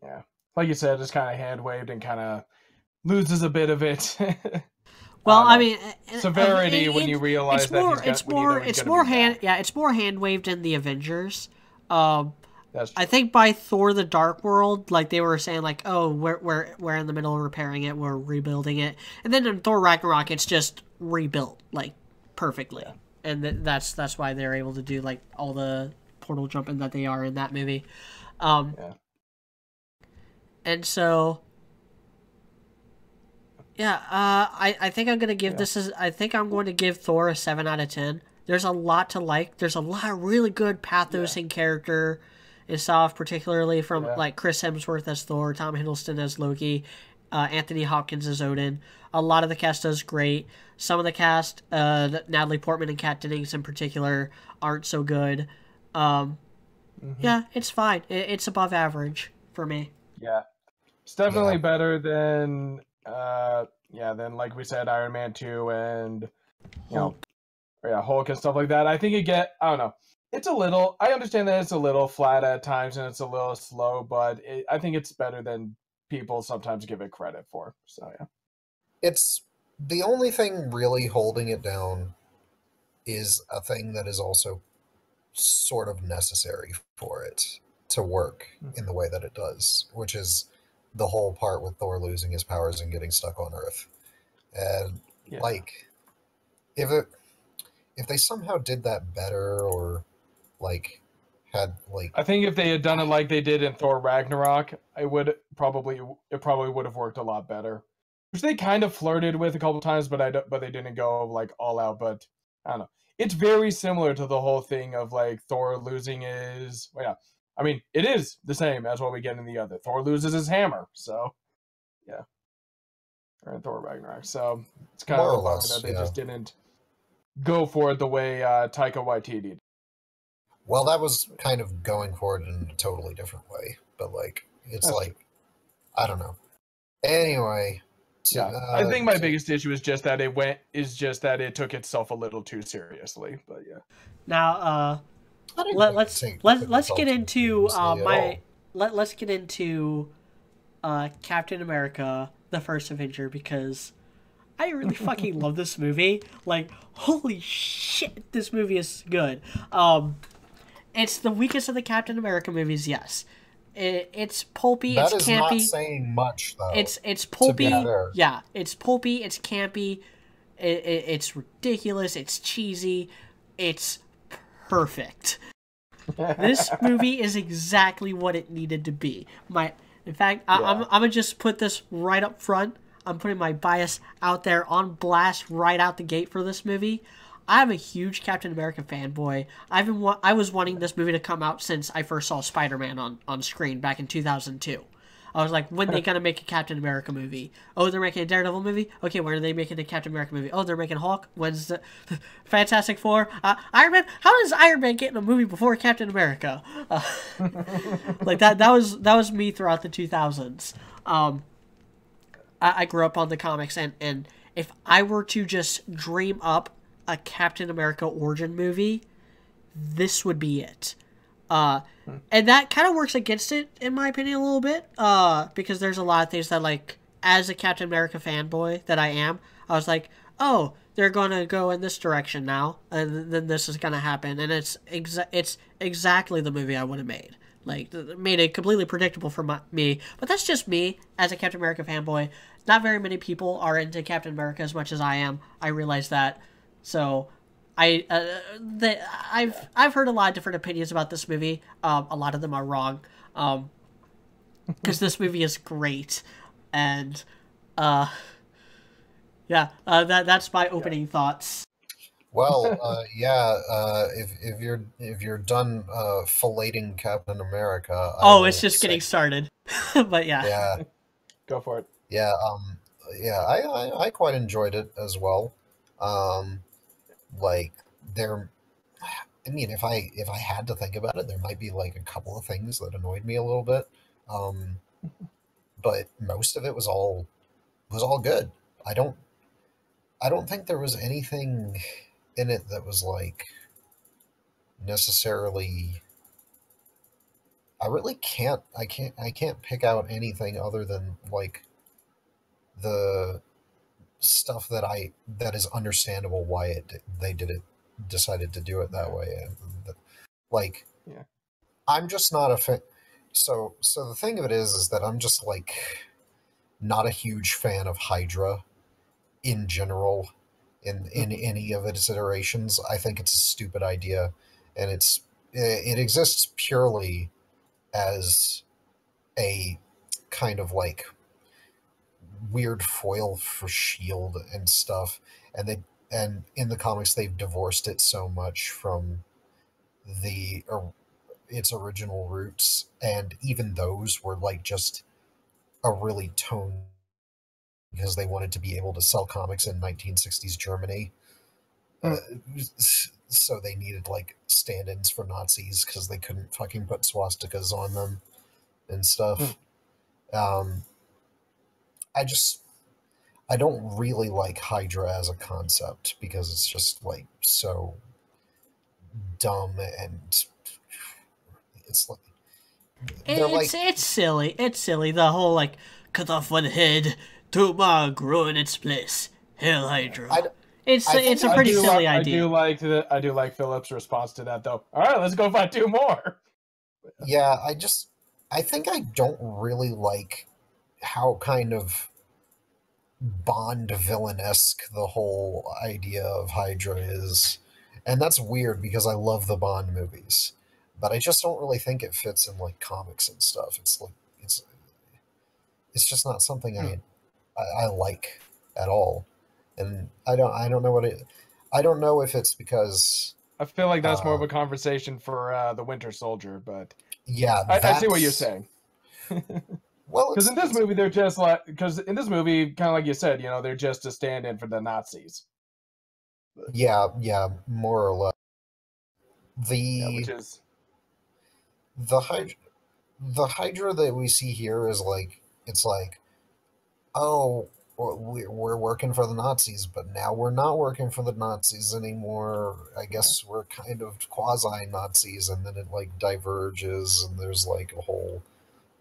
Yeah. Like you said, it's kind of hand-waved and kind of loses a bit of it. Well, I mean, severity when you realize it's more hand waved in the Avengers. That's true. I think by Thor: The Dark World, like they were saying, like, oh, we're in the middle of repairing it, we're rebuilding it, and then in Thor: Ragnarok, it's just rebuilt like perfectly, and that's why they're able to do like all the portal jumping that they are in that movie. And so. Yeah, I think I'm gonna give I think I'm going to give Thor a 7 out of 10. There's a lot to like. There's a lot of really good pathos in character and stuff, particularly from like Chris Hemsworth as Thor, Tom Hiddleston as Loki, Anthony Hopkins as Odin. A lot of the cast does great. Some of the cast, Natalie Portman and Kat Dennings in particular, aren't so good. Yeah, it's fine. It's above average for me. Yeah, it's definitely better than. Then like we said, Iron Man 2 and Hulk and stuff like that. I think I don't know. It's a little. I understand that it's a little flat at times and it's a little slow, but I think it's better than people sometimes give it credit for. So yeah, it's the only thing really holding it down is a thing that is also sort of necessary for it to work in the way that it does, which is the whole part with Thor losing his powers and getting stuck on Earth. And like if they somehow did that better, or like had like, I think if they had done it like they did in Thor Ragnarok, it probably would have worked a lot better. Which they kind of flirted with a couple times, but they didn't go like all out. But I don't know. It's very similar to the whole thing of like Thor losing his. I mean, it is the same as what we get in the other. Thor loses his hammer, so yeah. Or in Thor Ragnarok, so it's kind of a bummer that they just didn't go for it the way Taika Waititi did. Well, that was kind of going for it in a totally different way, but like it's That's like true. I don't know. Anyway, I think my biggest issue is just that it took itself a little too seriously. But yeah. Now, let's get into let's get into Captain America: The First Avenger, because I really fucking love this movie. Like, holy shit, this movie is good. It's the weakest of the Captain America movies, yes. It's pulpy, That it's is not campy. saying much, though. It's pulpy. fair. Yeah, it's pulpy, it's campy, it's ridiculous, it's cheesy, it's perfect. This movie is exactly what it needed to be. In fact, I'm gonna just put this right up front. I'm putting my bias out there on blast right out the gate for this movie. I'm a huge Captain America fanboy. I was wanting this movie to come out since I first saw Spider-Man on screen back in 2002. I was like, when are they gonna make a Captain America movie? Oh, they're making a Daredevil movie? Okay, when are they making a Captain America movie? Oh, they're making Hulk? When's the Fantastic Four? Iron Man? How does Iron Man get in a movie before Captain America? Like that was me throughout the 2000s. I grew up on the comics, and if I were to just dream up a Captain America origin movie, this would be it. And that kind of works against it, in my opinion, a little bit, because there's a lot of things that, like, as a Captain America fanboy that I am, I was like, oh, they're going to go in this direction now, and then this is going to happen, and it's exactly the movie I would have made. Like, made it completely predictable for me, but that's just me as a Captain America fanboy. Not very many people are into Captain America as much as I am. I realize that. So, I've heard a lot of different opinions about this movie. A lot of them are wrong, because this movie is great, and that's my opening thoughts. Well, if you're done filleting Captain America, It's just getting started, but yeah, Go for it. yeah, I quite enjoyed it as well. Like there, I mean, if I had to think about it, there might be like a couple of things that annoyed me a little bit, but most of it was all good. I don't think there was anything in it that was like necessarily. I can't pick out anything other than like the stuff that is understandable why they decided to do it that way. And like, Yeah. I'm just not a fan. So the thing of it is that I'm just like not a huge fan of Hydra in general in any of its iterations. I think it's a stupid idea, and it exists purely as a kind of like weird foil for Shield and stuff, and in the comics they've divorced it so much from its original roots, and even those were like just a really tone because they wanted to be able to sell comics in 1960s Germany. So they needed like stand-ins for Nazis because they couldn't fucking put swastikas on them and stuff. I don't really like Hydra as a concept because it's just like so dumb, and it's like It's silly. It's silly. The whole like cut off one head to grow in its place. Hail Hydra. It's a pretty silly idea. I do like Philip's response to that though. All right, let's go find two more. Yeah, I think I don't really like how kind of Bond villain-esque the whole idea of Hydra is. And that's weird because I love the Bond movies. But I just don't really think it fits in like comics and stuff. It's like it's just not something I like at all. And I don't know I don't know if it's because I feel like that's more of a conversation for the Winter Soldier, but yeah, I see what you're saying. Well, because in this movie they're just like kind of like you said, they're just a stand-in for the Nazis. Yeah, more or less. Which is the Hydra that we see here is like it's like, oh, we're working for the Nazis, but now we're not working for the Nazis anymore. I guess we're kind of quasi-Nazis, and then it like diverges, and there's like a whole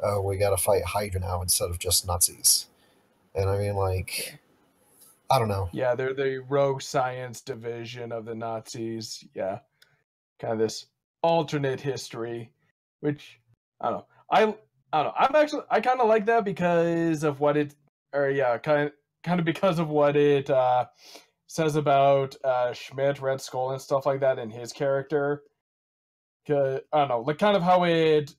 oh, we got to fight Hydra now instead of just Nazis. And I mean, like, I don't know. Yeah, they're the rogue science division of the Nazis. Yeah, kind of this alternate history, which I don't know. I don't know. I kind of like that because of what it, or yeah, kind of because of what it says about Schmidt, Red Skull, and stuff like that in his character. I don't know, like kind of how it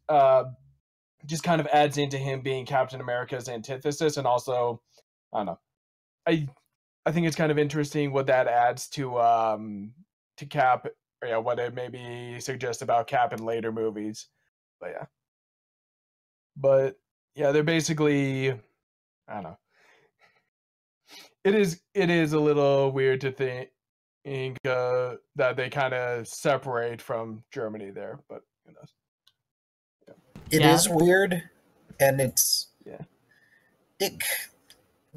just kind of adds into him being Captain America's antithesis, and also I don't know. I think it's kind of interesting what that adds to Cap, or yeah, what it maybe suggests about Cap in later movies. But yeah, they're basically, I don't know. It is a little weird to think that they kind of separate from Germany there, but who knows? It Yeah. is weird, and it's Yeah. it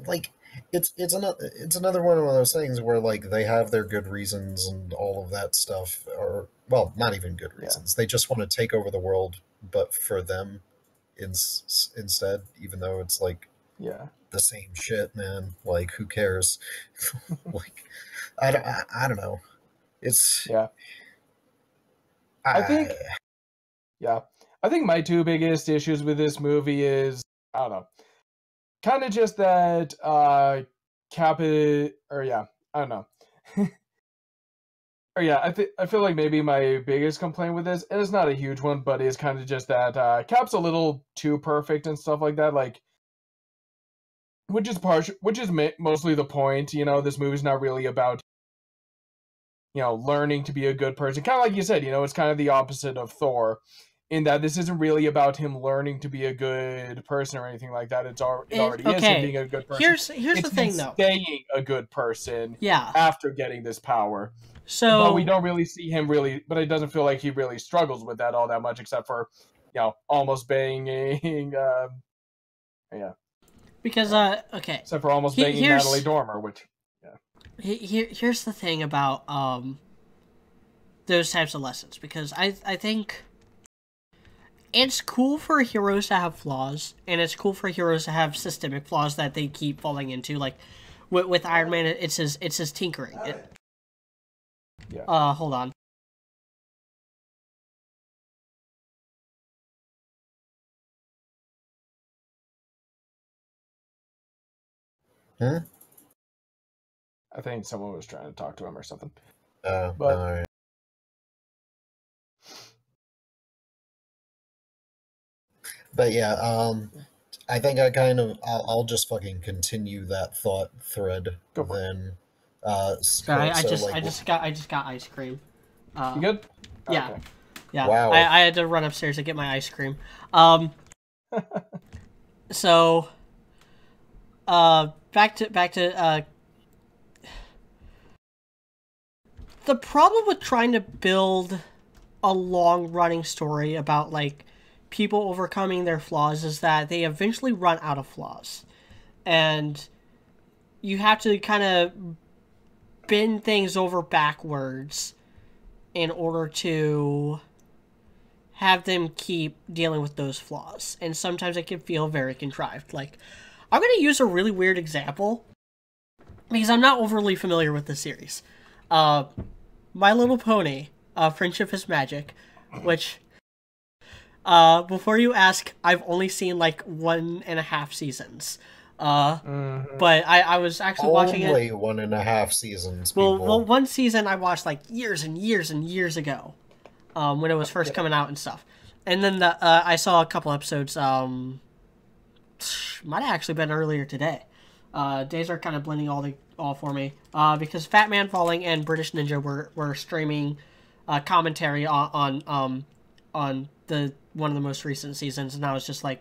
like it's another one of those things where like they have their good reasons and all of that stuff, or well, not even good reasons. They just want to take over the world, but for them instead, even though it's like Yeah. the same shit, man. Like, who cares? Like, I don't know. It's Yeah. I think yeah. I think my two biggest issues with this movie is, I don't know, kind of just that Cap is, or yeah, I don't know. Or yeah, I feel like maybe my biggest complaint with this, and it's not a huge one, but it's kind of just that Cap's a little too perfect and stuff like that, like, which is mostly the point. You know, this movie's not really about, you know, learning to be a good person. Kind of like you said, you know, it's kind of the opposite of Thor, in that this isn't really about him learning to be a good person or anything like that. It already is him being a good person. Here's the thing, though. Staying a good person. Yeah. After getting this power. So, but we don't really see him but it doesn't feel like he really struggles with that all that much, except for, you know, almost banging. Yeah. Because okay. Except for almost banging Natalie Dormer, which. Here's the thing about those types of lessons, because I think it's cool for heroes to have flaws, and it's cool for heroes to have systemic flaws that they keep falling into. Like with Iron Man, it's his tinkering. Hold on. Huh? I think someone was trying to talk to him or something. But all right. But yeah, I think I'll just fucking continue that thought thread then. Sorry, I just got ice cream. You good? Yeah. Okay. Yeah. Wow. I had to run upstairs to get my ice cream. So back to the problem with trying to build a long-running story about like people overcoming their flaws is that they eventually run out of flaws, and you have to kind of bend things over backwards in order to have them keep dealing with those flaws. And sometimes it can feel very contrived. Like, I'm going to use a really weird example because I'm not overly familiar with the series. My Little Pony, Friendship is Magic, which, before you ask, I've only seen like 1.5 seasons. But I was actually watching it. Only 1.5 seasons. People. Well, one season I watched like years and years and years ago, when it was first coming out and stuff. And then I saw a couple episodes. Might have actually been earlier today. Days are kind of blending all for me. Because Fat Man Falling and British Ninja were streaming commentary on the one of the most recent seasons, and I was just like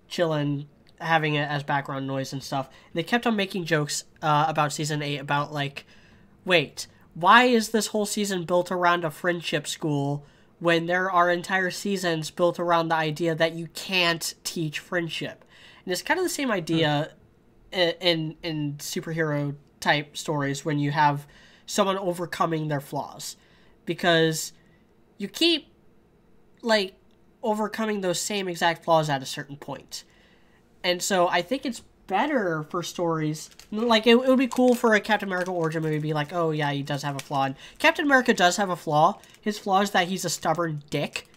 chilling, having it as background noise and stuff. And they kept on making jokes about season 8 about like, wait, why is this whole season built around a friendship school when there are entire seasons built around the idea that you can't teach friendship? And it's kind of the same idea in superhero type stories when you have someone overcoming their flaws, because you keep like overcoming those same exact flaws at a certain point. And so I think it's better for stories. Like, it would be cool for a Captain America origin movie to be like, oh yeah, he does have a flaw. And Captain America does have a flaw. His flaw is that he's a stubborn dick.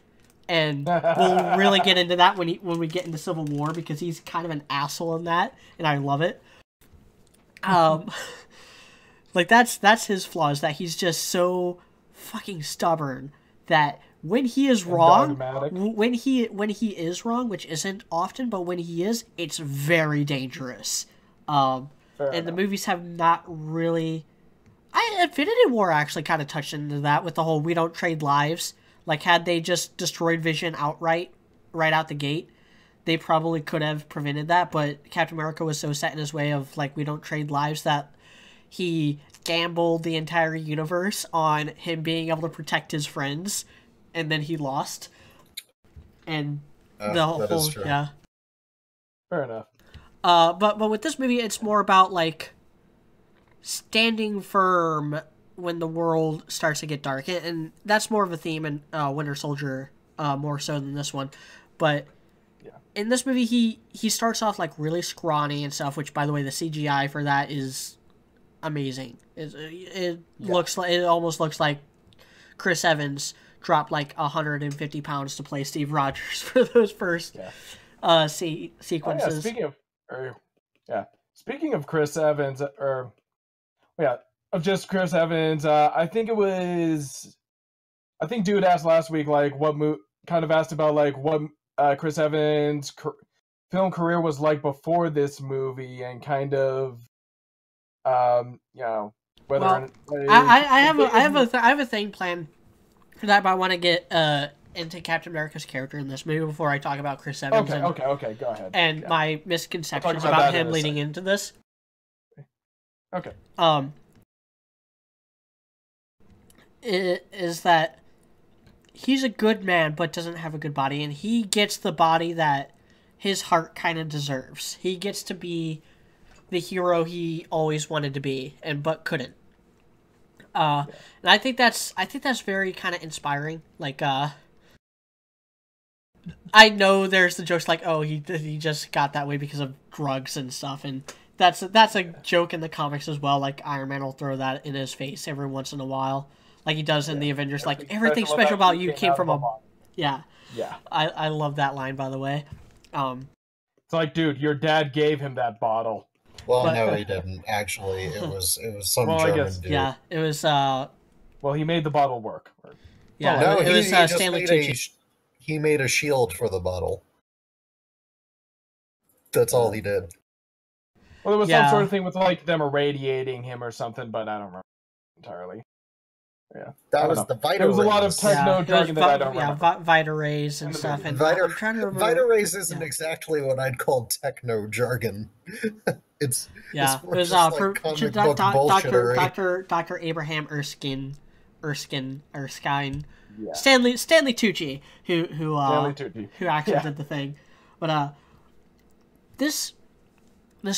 And we'll really get into that when we get into Civil War, because he's kind of an asshole in that, and I love it. Like, that's his flaw, is that he's just so fucking stubborn that when he is wrong, when he is wrong, which isn't often, but when he is, it's very dangerous. And the movies have not really... Infinity War actually kind of touched into that with the whole we don't trade lives. Like, had they just destroyed Vision outright, right out the gate, they probably could have prevented that, but Captain America was so set in his way of, like, we don't trade lives, that he gambled the entire universe on him being able to protect his friends, and then he lost. And the whole, yeah. Fair enough. But with this movie, it's more about, like, standing firm when the world starts to get dark, and that's more of a theme in Winter Soldier, more so than this one. But yeah, in this movie, he starts off like really scrawny and stuff. Which, by the way, the CGI for that is amazing. Looks like, it almost looks like Chris Evans dropped like 150 pounds to play Steve Rogers for those first sequences. Speaking of Chris Evans, of just Chris Evans, I think dude asked last week, like, kind of asked about, like, what Chris Evans' film career was like before this movie, and kind of, whether... Well, I have a thing planned for that, but I want to get into Captain America's character in this movie before I talk about Chris Evans. Okay, go ahead. And my misconceptions about him leading into this. Okay. Is that he's a good man but doesn't have a good body, and he gets the body that his heart kind of deserves. He gets to be the hero he always wanted to be but couldn't. And I think that's very kind of inspiring. Like, I know there's the jokes like, oh, he just got that way because of drugs and stuff, and that's a joke in the comics as well. Like, Iron Man will throw that in his face every once in a while. Like he does in the Avengers, like, everything special about you came from a... Yeah. Yeah. I love that line, by the way. It's like, dude, your dad gave him that bottle. Well, no, he didn't. Actually, it was some German dude. Yeah, it was... Well, he made the bottle work. Yeah, no, it was Stanley Tucci. He made a shield for the bottle. That's all he did. Well, there was some sort of thing with, like, them irradiating him or something, but I don't remember entirely. Yeah, that was the Vita. There was a lot of techno jargon that I don't remember. Yeah, Vita rays and stuff. And I'm trying to remember. Vita rays isn't exactly what I'd call techno jargon. It was like Dr. Abraham Erskine, yeah. Stanley Tucci, who actually did the thing, but this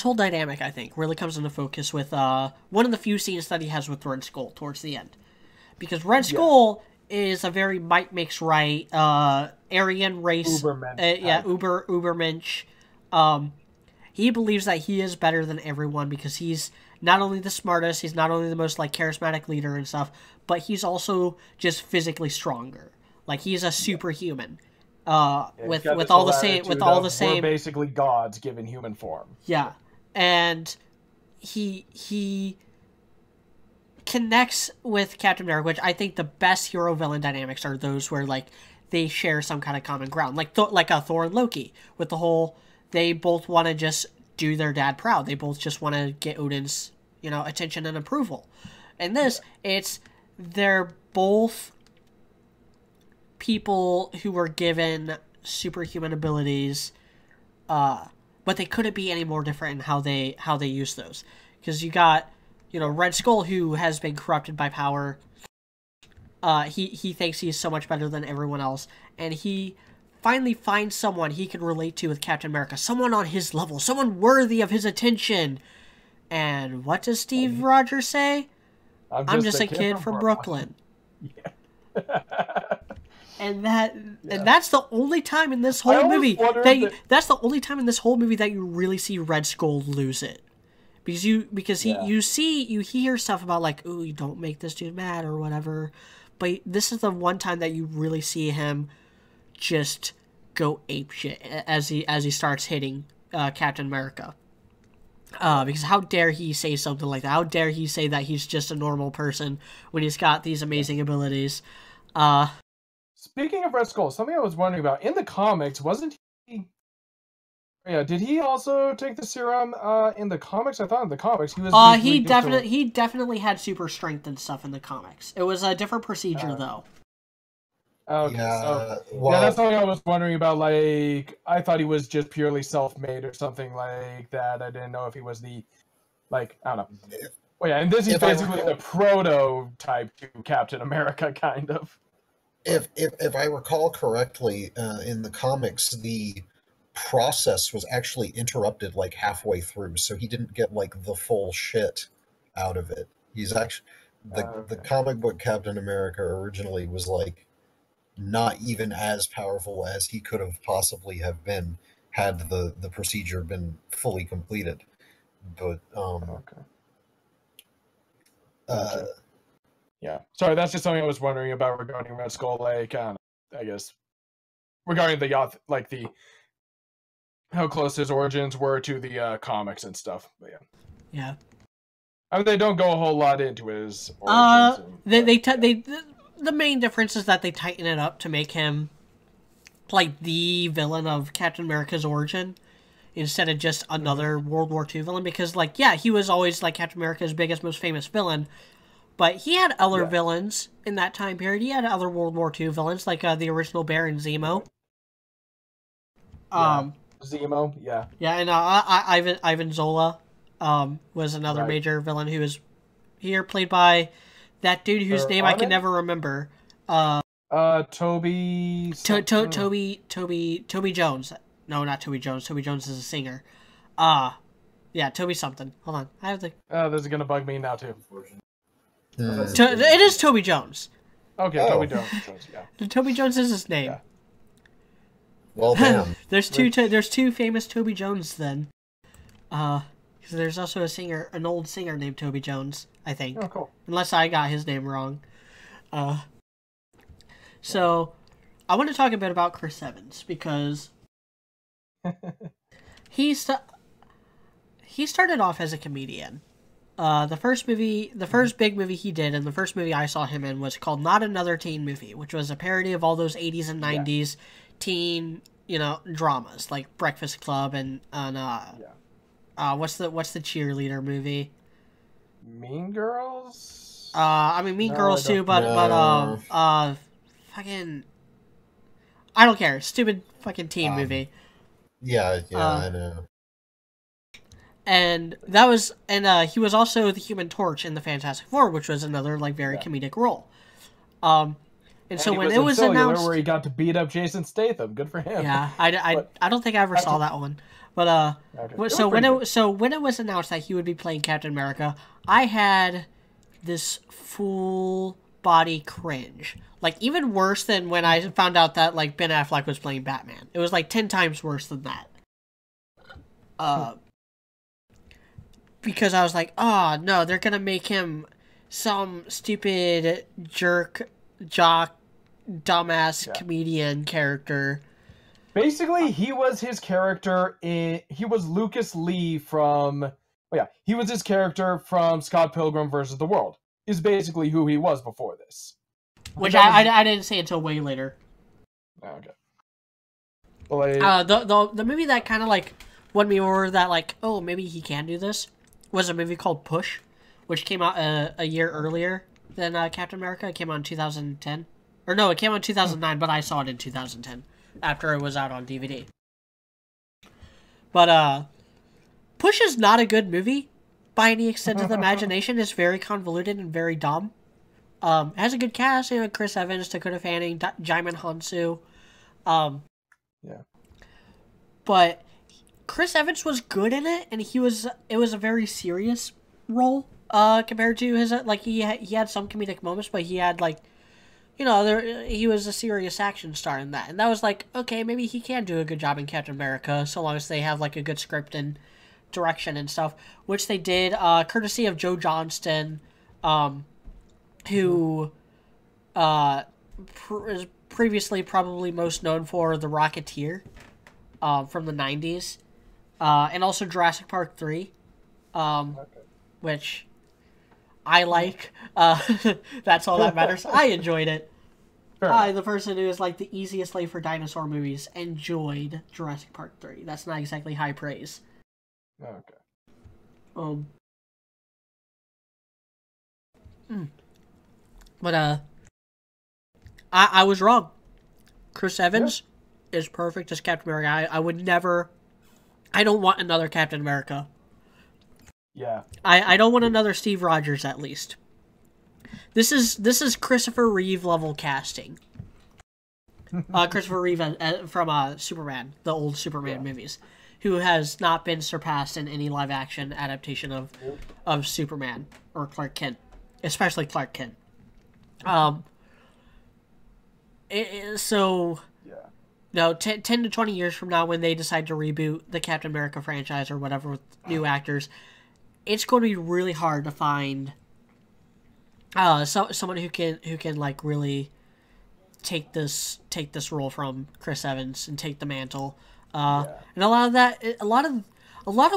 whole dynamic, I think, really comes into focus with one of the few scenes that he has with Red Skull towards the end. Because Red Skull is a very might makes right, Aryan race. Ubermensch. He believes that he is better than everyone because he's not only the smartest, he's not only the most, like, charismatic leader and stuff, but he's also just physically stronger. Like, he's a superhuman. With all the same... We're basically gods given human form. Yeah. And he connects with Captain America, which I think the best hero-villain dynamics are those where, like, they share some kind of common ground. Like Thor and Loki, with the whole... They both want to just do their dad proud. They both just want to get Odin's, attention and approval. And this, they're both people who were given superhuman abilities, but they couldn't be any more different in how they use those. Because you got, Red Skull, who has been corrupted by power. He thinks he's so much better than everyone else, and he finally finds someone he can relate to with Captain America, someone on his level, someone worthy of his attention. And what does Steve Rogers say? I'm just a kid from Brooklyn. Yeah. and that's the only time in this whole movie that's the only time in this whole movie that you really see Red Skull lose it. Because you hear stuff about like, ooh, you don't make this dude mad or whatever, but this is the one time that you really see him just go apeshit as he starts hitting Captain America. Because how dare he say something like that? How dare he say that he's just a normal person when he's got these amazing abilities? Speaking of Red Skull, something I was wondering about in the comics, wasn't he? Yeah, did he also take the serum in the comics? I thought in the comics he was. He definitely had super strength and stuff in the comics. It was a different procedure though. Okay, that's something I was wondering about. Like, I thought he was just purely self-made or something like that. I didn't know if he was the, like, I don't know. Well, yeah, and this is basically the prototype to Captain America, kind of. If I recall correctly, in the comics, the process was actually interrupted like halfway through, so he didn't get like the full shit out of it. He's actually the comic book Captain America originally was like not even as powerful as he could have possibly have been had the procedure been fully completed. But yeah, sorry, that's just something I was wondering about regarding Red Skull. Like, I guess regarding the how close his origins were to the comics and stuff. But yeah. I mean, they don't go a whole lot into his origins. The main difference is that they tighten it up to make him like the villain of Captain America's origin instead of just another World War II villain. Because, like, yeah, he was always like Captain America's biggest, most famous villain, but he had other villains in that time period. He had other World War II villains, like the original Baron Zemo. Zemo, yeah. Yeah, and Ivan Zola was another major villain who was here played by that dude whose name I can never remember. Toby... Toby Jones. No, not Toby Jones. Toby Jones is a singer. Yeah, Toby something. Hold on. I have the... this is gonna bug me now, too. It is Toby Jones. Okay, Toby Jones, yeah. Toby Jones is his name. Yeah. Well, damn. There's two famous Toby Jones then. There's also an old singer named Toby Jones, I think. Oh, cool. Unless I got his name wrong. So, I want to talk a bit about Chris Evans, because he started off as a comedian. The first big movie he did, and the first movie I saw him in, was called Not Another Teen Movie, which was a parody of all those 80s and 90s teen, dramas, like Breakfast Club and what's the cheerleader movie? Mean Girls? Mean Girls too, but fucking, I don't care. Stupid fucking teen movie. Yeah, I know. And he was also the Human Torch in the Fantastic Four, which was another like very comedic role. And so when it was announced, where he got to beat up Jason Statham, good for him. Yeah, I don't think I ever saw that one. But when it was announced that he would be playing Captain America, I had this full body cringe. Like, even worse than when I found out that like Ben Affleck was playing Batman. It was like 10 times worse than that. Because I was like, oh no, they're gonna make him some stupid jock, dumbass comedian character. Basically, he was his character he was Lucas Lee from... he was his character from Scott Pilgrim vs. the World. Is basically who he was before this. Which I didn't say until way later. Okay. Well, the movie that kind of like won me over that like, oh, maybe he can do this, was a movie called Push, which came out a year earlier than Captain America. It came out in 2010. Or no, it came out in 2009, but I saw it in 2010 after it was out on DVD. But Push is not a good movie by any extent of the imagination. It's very convoluted and very dumb. It has a good cast, Chris Evans, Dakota Fanning, Jaimin Hansu. But Chris Evans was good in it, and it was a very serious role compared to his, like, he had some comedic moments, but he had like you know, he was a serious action star in that, and that was like, okay, maybe he can do a good job in Captain America, so long as they have like a good script and direction and stuff, which they did, courtesy of Joe Johnston, who is previously probably most known for The Rocketeer, from the 90s, and also Jurassic Park 3, which I like. That's all that matters. I enjoyed it. I, the person who is like the easiest slave for dinosaur movies, enjoyed Jurassic Park 3. That's not exactly high praise. Okay. But I was wrong. Chris Evans is perfect as Captain America. I would never. I don't want another Captain America. Yeah. I don't want another Steve Rogers, at least. This is Christopher Reeve level casting. Christopher Reeve from Superman, the old Superman movies, who has not been surpassed in any live action adaptation of Superman or Clark Kent, especially Clark Kent. So, no, 10 to 20 years from now, when they decide to reboot the Captain America franchise or whatever with new actors, it's going to be really hard to find someone who can like really take this role from Chris Evans and take the mantle. And a lot of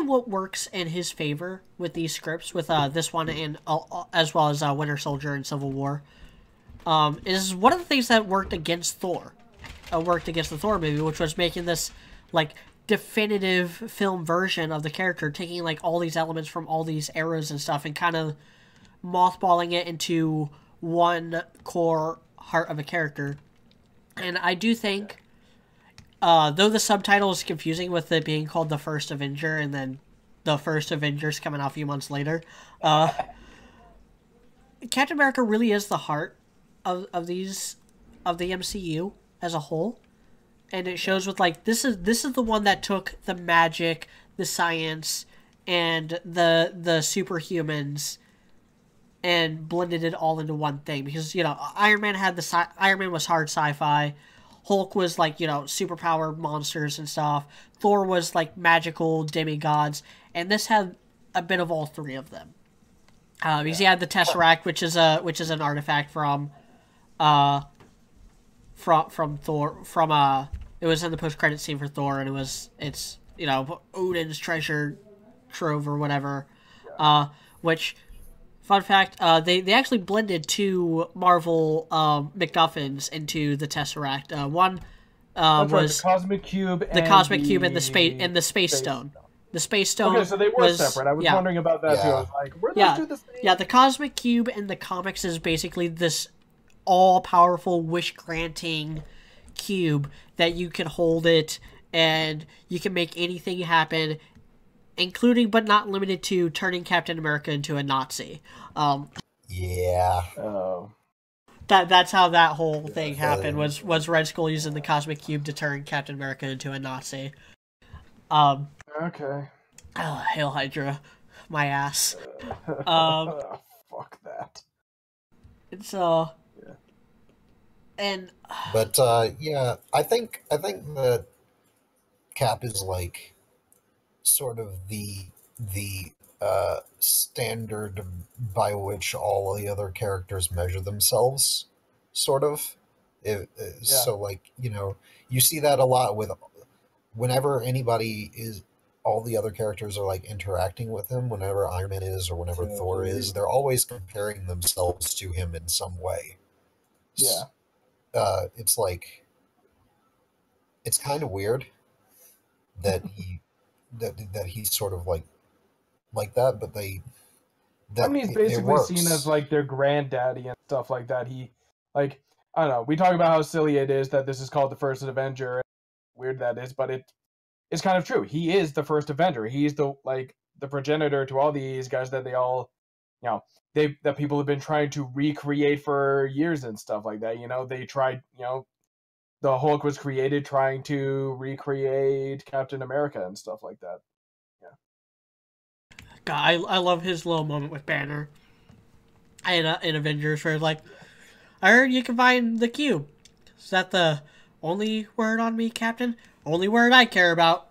what works in his favor with these scripts, with this one and as well as Winter Soldier and Civil War, is one of the things that worked against Thor. Worked against the Thor movie, which was making this like definitive film version of the character, taking like all these elements from all these eras and stuff and kind of mothballing it into one core heart of a character. And I do think, though the subtitle is confusing with it being called The First Avenger and then The First Avengers coming out a few months later, Captain America really is the heart of the MCU as a whole. And it shows with like this is the one that took the magic, the science, and the superhumans and blended it all into one thing. Because, you know, Iron Man was hard sci-fi, Hulk was like, you know, superpowered monsters and stuff, Thor was like magical demigods, and this had a bit of all three of them. Because he had the Tesseract, which is an artifact from Thor, it was in the post-credit scene for Thor, and it's you know, Odin's treasure trove or whatever. Which, fun fact, they actually blended two Marvel MacGuffins into the Tesseract. One was the Cosmic Cube, and the Space Stone. The Space Stone. Okay, so they were separate. I was wondering about that too. I was like, were those two the same? Yeah, the Cosmic Cube in the comics is basically this all-powerful, wish-granting cube that you can hold it and you can make anything happen, including but not limited to turning Captain America into a Nazi. That's how that whole thing happened, was Red Skull using the Cosmic Cube to turn Captain America into a Nazi. Okay. Oh, Hail Hydra. My ass. Fuck that. It's and but yeah, I think that Cap is like sort of the standard by which all the other characters measure themselves, sort of. So like, you know, you see that a lot with whenever all the other characters are like interacting with him, whenever Iron Man is or whenever Thor is, they're always comparing themselves to him in some way. Yeah. It's like, it's kind of weird that he's sort of like that, but he's basically seen as like their granddaddy and stuff like that. He, like, I don't know, we talk about how silly it is that this is called the First Avenger, and weird that is, but it's kind of true. He is the first Avenger. He's the progenitor to all these guys that they all, you know, that people have been trying to recreate for years and stuff like that. You know, they tried, you know, the Hulk was created trying to recreate Captain America and stuff like that. Yeah. God, I love his little moment with Banner in Avengers where like, I heard you can find the cube. Is that the only word on me, Captain? Only word I care about.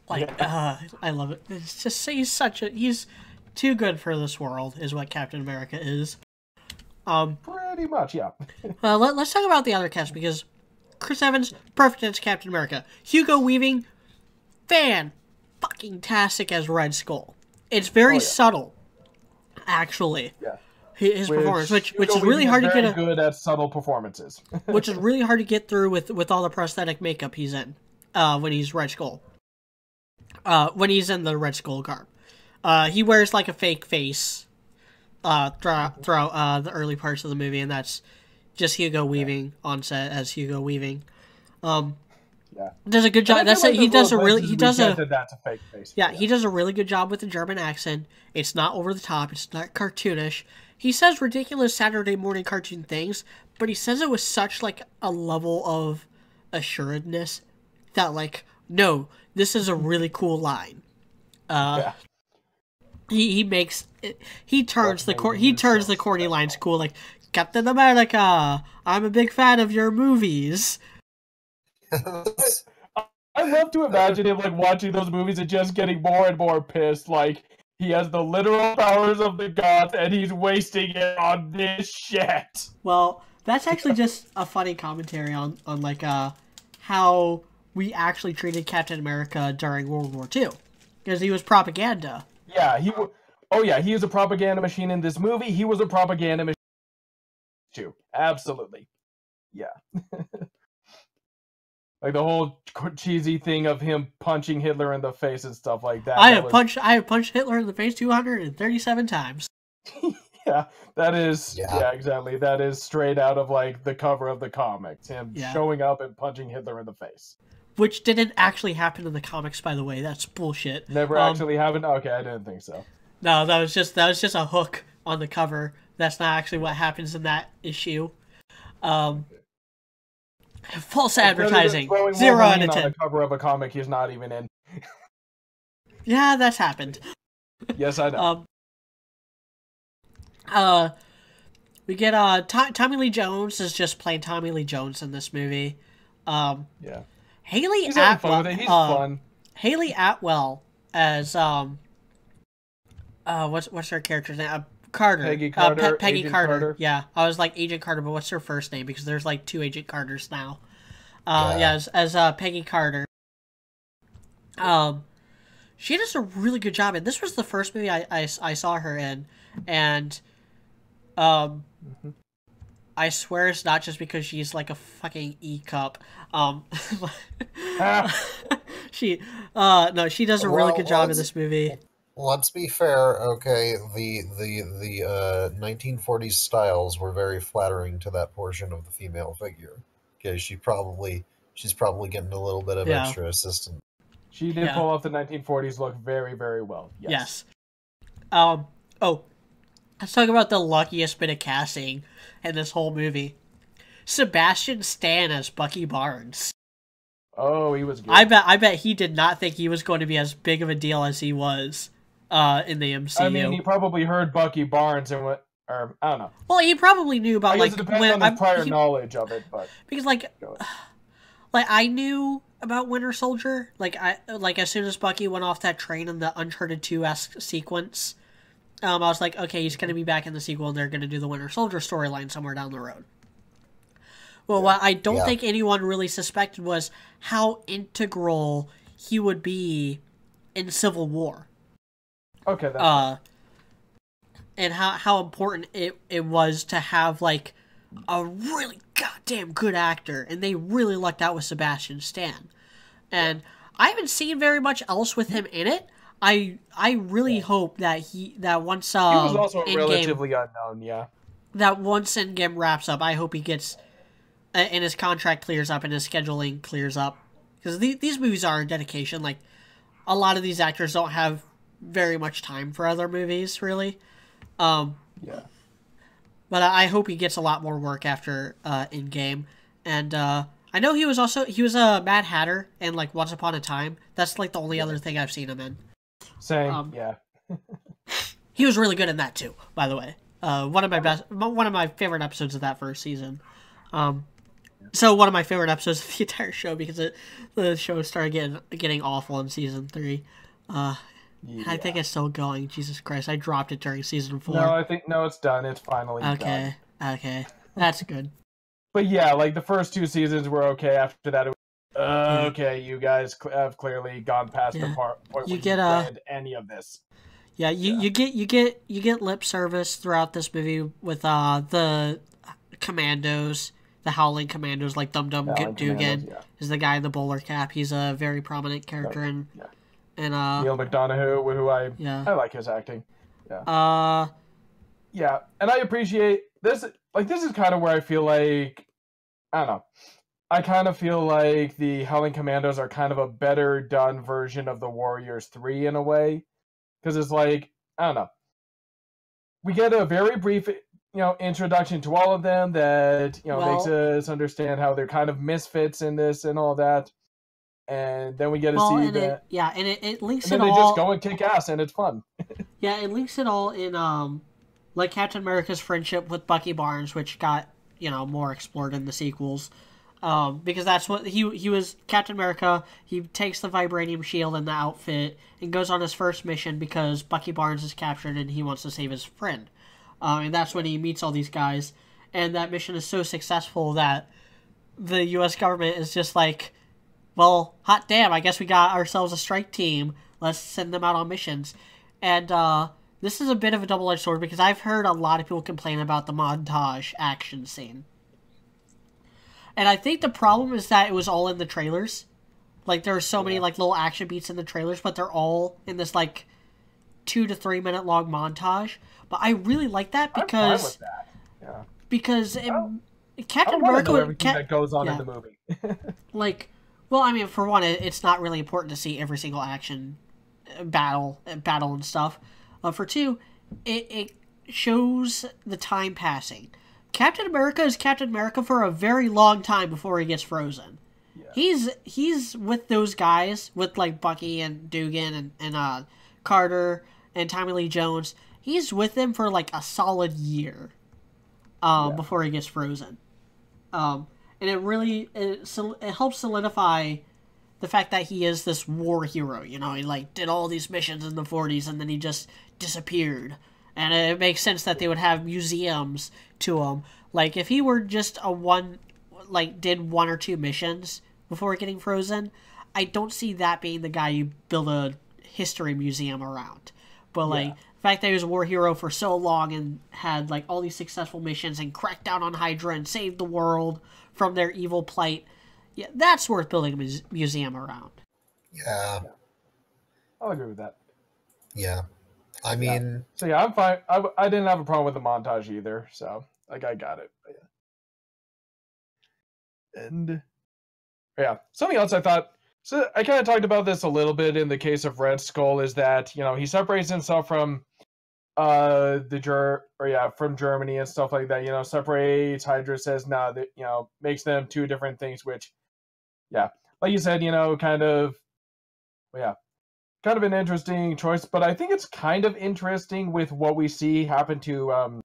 Like, I love it. It's just, he's too good for this world, is what Captain America is. Pretty much, yeah. Let's talk about the other cast, because Chris Evans, perfect as Captain America. Hugo Weaving, fan-fucking-tastic as Red Skull. It's very subtle, actually. Yeah. His performance, which is really hard to get. Good at subtle performances. Which is really hard to get through with all the prosthetic makeup he's in, when he's Red Skull. When he's in the Red Skull garb, he wears like a fake face, throughout the early parts of the movie, and that's just Hugo Weaving on set as Hugo Weaving. Does a good job. That's it. He does a fake face. Yeah, he does a really good job with the German accent. It's not over the top. It's not cartoonish. He says ridiculous Saturday morning cartoon things, but he says it with such like a level of assuredness that like, no, this is a really cool line. He makes it, he turns the corny lines cool, like, Captain America, I'm a big fan of your movies. I love to imagine him like watching those movies and just getting more and more pissed. Like, he has the literal powers of the gods and he's wasting it on this shit. Well, that's actually just a funny commentary on like how we actually treated Captain America during World War II, because he was propaganda. Yeah, he was a propaganda machine in this movie. He was a propaganda machine too. Absolutely. Yeah. Like the whole cheesy thing of him punching Hitler in the face and stuff like that. I have punched Hitler in the face 237 times. Yeah, that is exactly. That is straight out of like the cover of the comics. Him showing up and punching Hitler in the face. Which didn't actually happen in the comics, by the way. That's bullshit. Never actually happened? Okay, I didn't think so. No, that was just a hook on the cover. That's not actually what happens in that issue. False advertising. 0 out of 10. On the cover of a comic he's not even in. Yeah, that's happened. Yes, I know. We get Tommy Lee Jones is just playing Tommy Lee Jones in this movie. Yeah. Haley He's Atwell. He's fun. Haley Atwell as what's her character's name? Carter. Peggy Carter. Peggy Carter. Yeah, I was like Agent Carter, but what's her first name? Because there's like 2 Agent Carters now. As Peggy Carter. She does a really good job, and this was the first movie I saw her in, and I swear it's not just because she's like a fucking E-cup. She does a really good job in this movie. Let's be fair, okay, the 1940s styles were very flattering to that portion of the female figure. Okay, she's probably getting a little bit of extra assistance. She did pull off the 1940s look very, very well. Yes. Let's talk about the luckiest bit of casting in this whole movie. Sebastian Stan as Bucky Barnes. Oh, he was good. I bet he did not think he was going to be as big of a deal as he was in the MCU. I mean, he probably heard Bucky Barnes and went, or I don't know. Well, he probably knew about it depends on his prior knowledge of it, but because like I knew about Winter Soldier. Like as soon as Bucky went off that train in the Uncharted 2-esque sequence, I was like, okay, he's going to be back in the sequel, and they're going to do the Winter Soldier storyline somewhere down the road. Well, what I don't think anyone really suspected was how integral he would be in Civil War. Okay, that's and how important it was to have like a really goddamn good actor, and they really lucked out with Sebastian Stan. And I haven't seen very much else with him in it. I really hope that once he was also relatively unknown, that once Endgame wraps up, I hope he gets and his contract clears up and his scheduling clears up, because these movies are a dedication. Like, a lot of these actors don't have very much time for other movies, really. But I hope he gets a lot more work after Endgame. And I know he was a Mad Hatter in like Once Upon a Time. That's like the only other thing I've seen him in. Same, He was really good in that too, by the way. one of my favorite episodes of that first season. So one of my favorite episodes of the entire show because the show started getting awful in season 3. I think it's still going. Jesus Christ, I dropped it during season 4. No, it's done. It's finally done. Okay, that's good. But yeah, like the first 2 seasons were okay. After that, it was, okay, you guys have clearly gone past the point where you planned any of this. Yeah, you get lip service throughout this movie with the commandos, the Howling Commandos, like Dum Dum Dugan is the guy in the bowler cap. He's a very prominent character and Neil McDonough, who I like his acting. Yeah. And I appreciate this. Like, this is kind of where I feel like, I don't know. I kind of feel like the Howling Commandos are kind of a better done version of the Warriors 3 in a way. Because it's like, I don't know. We get a very brief, introduction to all of them that, makes us understand how they're kind of misfits in this and all that. And then we get to see that. It links and then it all. They just go and kick ass, and it's fun. It links it all in, like Captain America's friendship with Bucky Barnes, which got, more explored in the sequels. Because that's what he was. Captain America, he takes the vibranium shield and the outfit and goes on his first mission because Bucky Barnes is captured and he wants to save his friend. And that's when he meets all these guys. And that mission is so successful that the U.S. government is just like, well, hot damn, I guess we got ourselves a strike team. Let's send them out on missions. And this is a bit of a double-edged sword because I've heard a lot of people complain about the montage action scene. And I think the problem is that it was all in the trailers. Like, there are so many, like, little action beats in the trailers, but they're all in this, like, 2 to 3 minute long montage. But I really like that because... I'm fine with that. Yeah. Because Captain America... America... everything that goes on in the movie. Like, well, I mean, for one, it's not really important to see every single action battle and stuff. For two, it shows the time passing. Captain America is Captain America for a very long time before he gets frozen. Yeah. He's with those guys, with like Bucky and Dugan and Carter and Tommy Lee Jones. He's with them for like a solid year before he gets frozen. And it helps solidify the fact that he is this war hero. He like did all these missions in the 40s and then he just disappeared. And it makes sense that they would have museums to him. Like, if he were just did 1 or 2 missions before getting frozen, I don't see that being the guy you build a history museum around. But, the fact that he was a war hero for so long and had, like, all these successful missions and cracked down on Hydra and saved the world from their evil plight, that's worth building a museum around. Yeah. I'll agree with that. Yeah. I mean... So, I'm fine. I didn't have a problem with the montage either, so, like, I got it. But, And, something else I thought... So, I kind of talked about this a little bit in the case of Red Skull, is that, he separates himself from from Germany and stuff like that, separates Hydra, says, makes them 2 different things, which, like you said, kind of an interesting choice, but I think it's kind of interesting with what we see happen to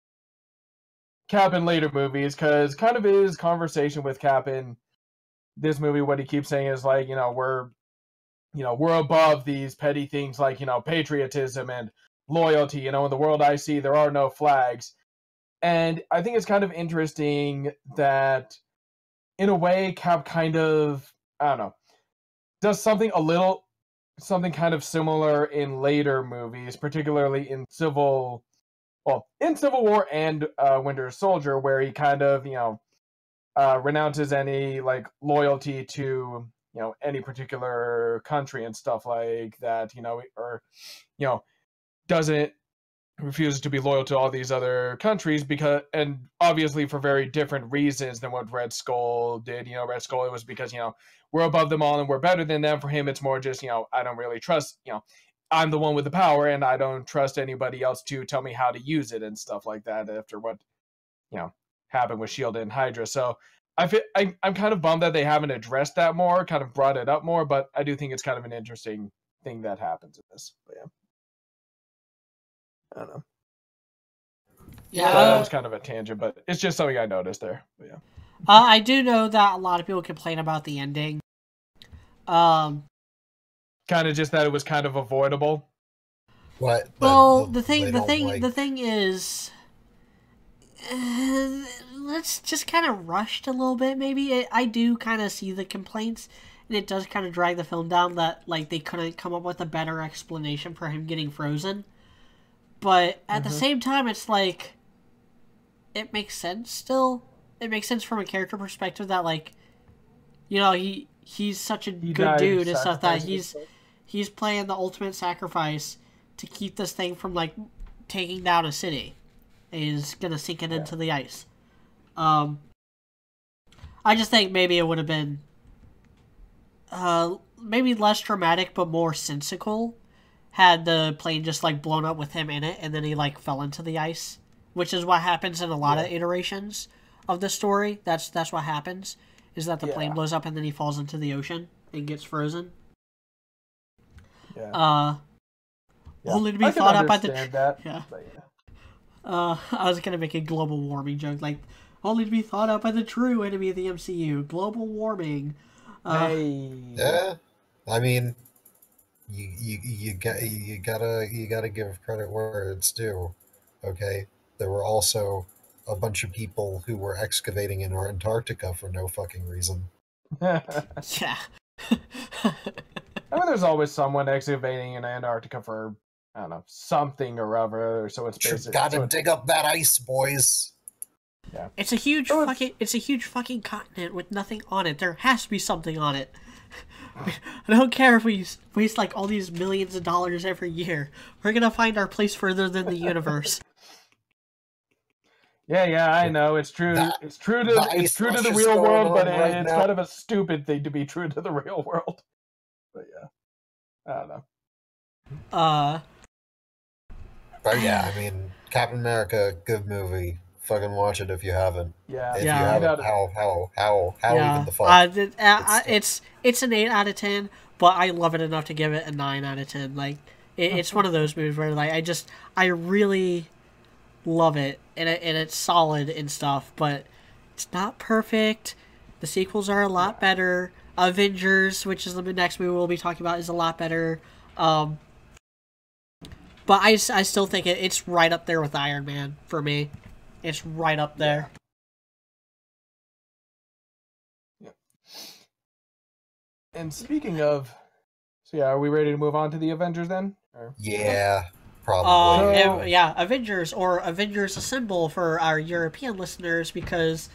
Cap in later movies, because kind of his conversation with Cap in this movie, what he keeps saying is like, we're above these petty things like, patriotism and loyalty, in the world I see, there are no flags. And I think it's kind of interesting that, in a way, Cap kind of, I don't know, does something kind of similar in later movies, particularly in Civil War and Winter Soldier, where he kind of, renounces any like loyalty to any particular country and stuff like that, refuses to be loyal to all these other countries and obviously for very different reasons than what Red Skull did. Red Skull, it was because, we're above them all and we're better than them. For him, it's more just, I don't really trust, I'm the one with the power and I don't trust anybody else to tell me how to use it and stuff like that after what, happened with S.H.I.E.L.D. and Hydra. So I'm kind of bummed that they haven't addressed that more, kind of brought it up more, but I do think it's kind of an interesting thing that happens in this. But I don't know. Yeah, That was kind of a tangent, but it's just something I noticed there. But yeah. I do know that a lot of people complain about the ending. Kind of just that it was kind of avoidable. What? Well, They the thing is, let's just kind of rushed a little bit. Maybe I do kind of see the complaints, and it does kind of drag the film down that like they couldn't come up with a better explanation for him getting frozen. But at the same time, it's like it makes sense still. It makes sense from a character perspective that like, you know, he's such a good dude and stuff that he's playing the ultimate sacrifice to keep this thing from like taking down a city. Is gonna sink it into the ice. I just think maybe it would have been maybe less dramatic but more sensical had the plane just like blown up with him in it and then he like fell into the ice, which is what happens in a lot of iterations of the story. That's what happens, is that the plane blows up and then he falls into the ocean and gets frozen. Only to be thought out by the I was gonna make a global warming joke, like only to be thought out by the true enemy of the MCU, global warming. Yeah, I mean, you gotta give credit where it's due. Okay, there were also a bunch of people who were excavating in Antarctica for no fucking reason. Yeah. I mean, there's always someone excavating in Antarctica for, I don't know, something or other. So it's basically gotta dig up that ice, boys. Yeah, it's a huge fucking continent with nothing on it. There has to be something on it. I don't care if we waste like all these millions of dollars every year. We're gonna find our place further than the universe. Yeah, I know. It's true. It's true to the real world, but it's kind of a stupid thing to be true to the real world. But yeah, I don't know. But yeah, I mean, Captain America, good movie. Fucking watch it if you haven't. Yeah. If you haven't, how even the fuck? It's an 8 out of 10, but I love it enough to give it a 9 out of 10. Like it's one of those movies where like I really love it and it's solid and stuff, but it's not perfect. The sequels are a lot better. Avengers, which is the next movie we'll be talking about, is a lot better. But I still think it's right up there with Iron Man for me. It's right up there. Yeah. And speaking of, so yeah, are we ready to move on to the Avengers then? Yeah, probably. Avengers, or Avengers Assemble for our European listeners, because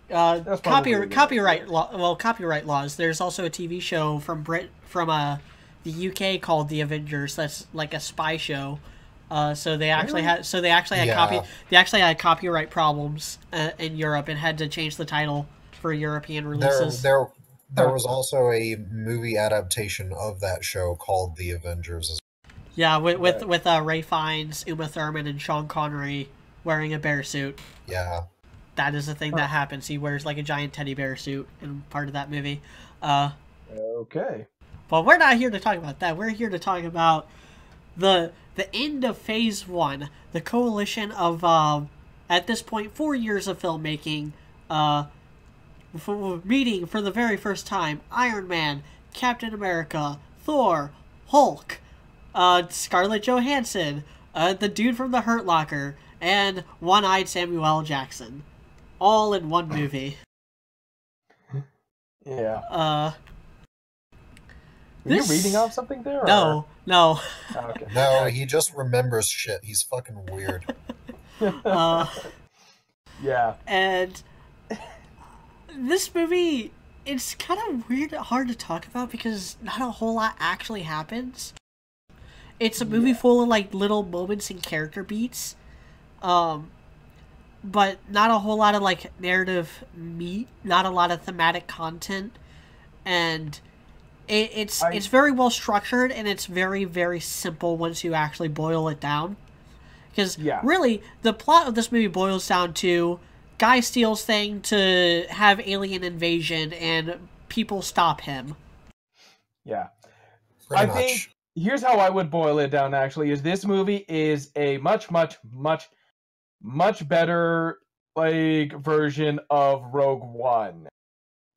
copyright laws. There's also a TV show from the UK called The Avengers. That's like a spy show. So they actually had copyright problems in Europe and had to change the title for European releases. There was also a movie adaptation of that show called The Avengers. Yeah, with Ray Fiennes, Uma Thurman, and Sean Connery wearing a bear suit. Yeah, that is the thing that happens. He wears like a giant teddy bear suit in part of that movie. Okay. But we're not here to talk about that. We're here to talk about the end of Phase 1, the coalition of, at this point, 4 years of filmmaking, meeting for the very first time Iron Man, Captain America, Thor, Hulk, Scarlett Johansson, the dude from the Hurt Locker, and One-Eyed Samuel L. Jackson. All in one movie. Yeah. Were you reading off something there? No. Oh, okay. No, he just remembers shit. He's fucking weird. Yeah. And this movie, it's kind of weird, hard to talk about because not a whole lot actually happens. It's a movie full of like little moments and character beats, but not a whole lot of like narrative meat, not a lot of thematic content, and it's very well structured and it's very, very simple once you actually boil it down. Because really, the plot of this movie boils down to guy steals thing to have alien invasion and people stop him. Yeah. Pretty I much. think here's how I would boil it down actually, is this movie is a much, much, much much better like version of Rogue One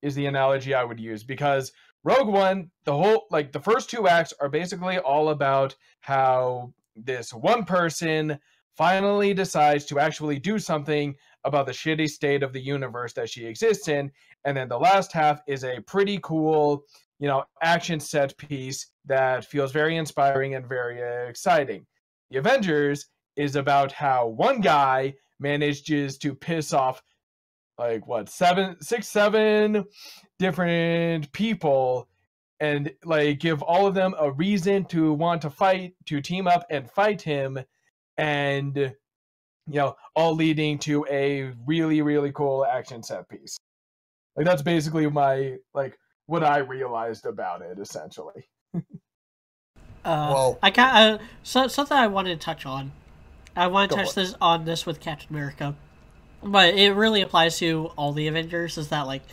is the analogy I would use, because Rogue One, the first 2 acts are basically all about how this one person finally decides to actually do something about the shitty state of the universe that she exists in, and then the last half is a pretty cool, action set piece that feels very inspiring and very exciting. The Avengers is about how one guy manages to piss off like what, 7 different people, and like give all of them a reason to want to fight, to team up and fight him, and all leading to a really, really cool action set piece. Like that's basically what I realized about it, essentially. Well, something I wanted to touch on. I want to touch this with Captain America, but it really applies to all the Avengers. Is that like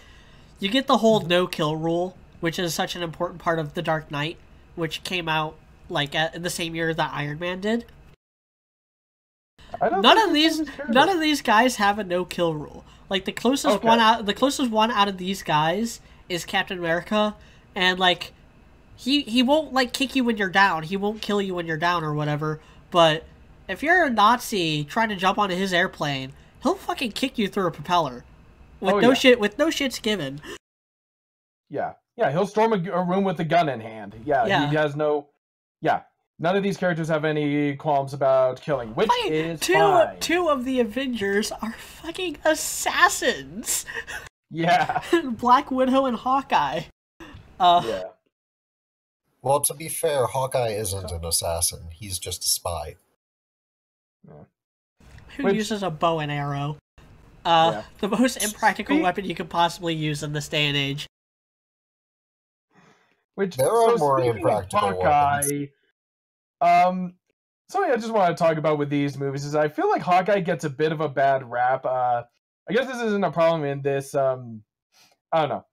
you get the whole no-kill rule, which is such an important part of The Dark Knight, which came out like in the same year that Iron Man did. None of these guys have a no-kill rule. Like the closest one out of these guys is Captain America, and like he won't like kick you when you're down. He won't kill you when you're down or whatever. But if you're a Nazi trying to jump onto his airplane, he'll fucking kick you through a propeller with no shits given. Yeah, he'll storm a room with a gun in hand. Yeah. He has no. Yeah, none of these characters have any qualms about killing, which is fine. Two of the Avengers are fucking assassins. Yeah. Black Widow and Hawkeye. Yeah. Well, to be fair, Hawkeye isn't an assassin. He's just a spy. Yeah. Who uses a bow and arrow? The most impractical weapon you could possibly use in this day and age. There are more impractical weapons. Something I just want to talk about with these movies is I feel like Hawkeye gets a bit of a bad rap. I guess this isn't a problem in this. I don't know.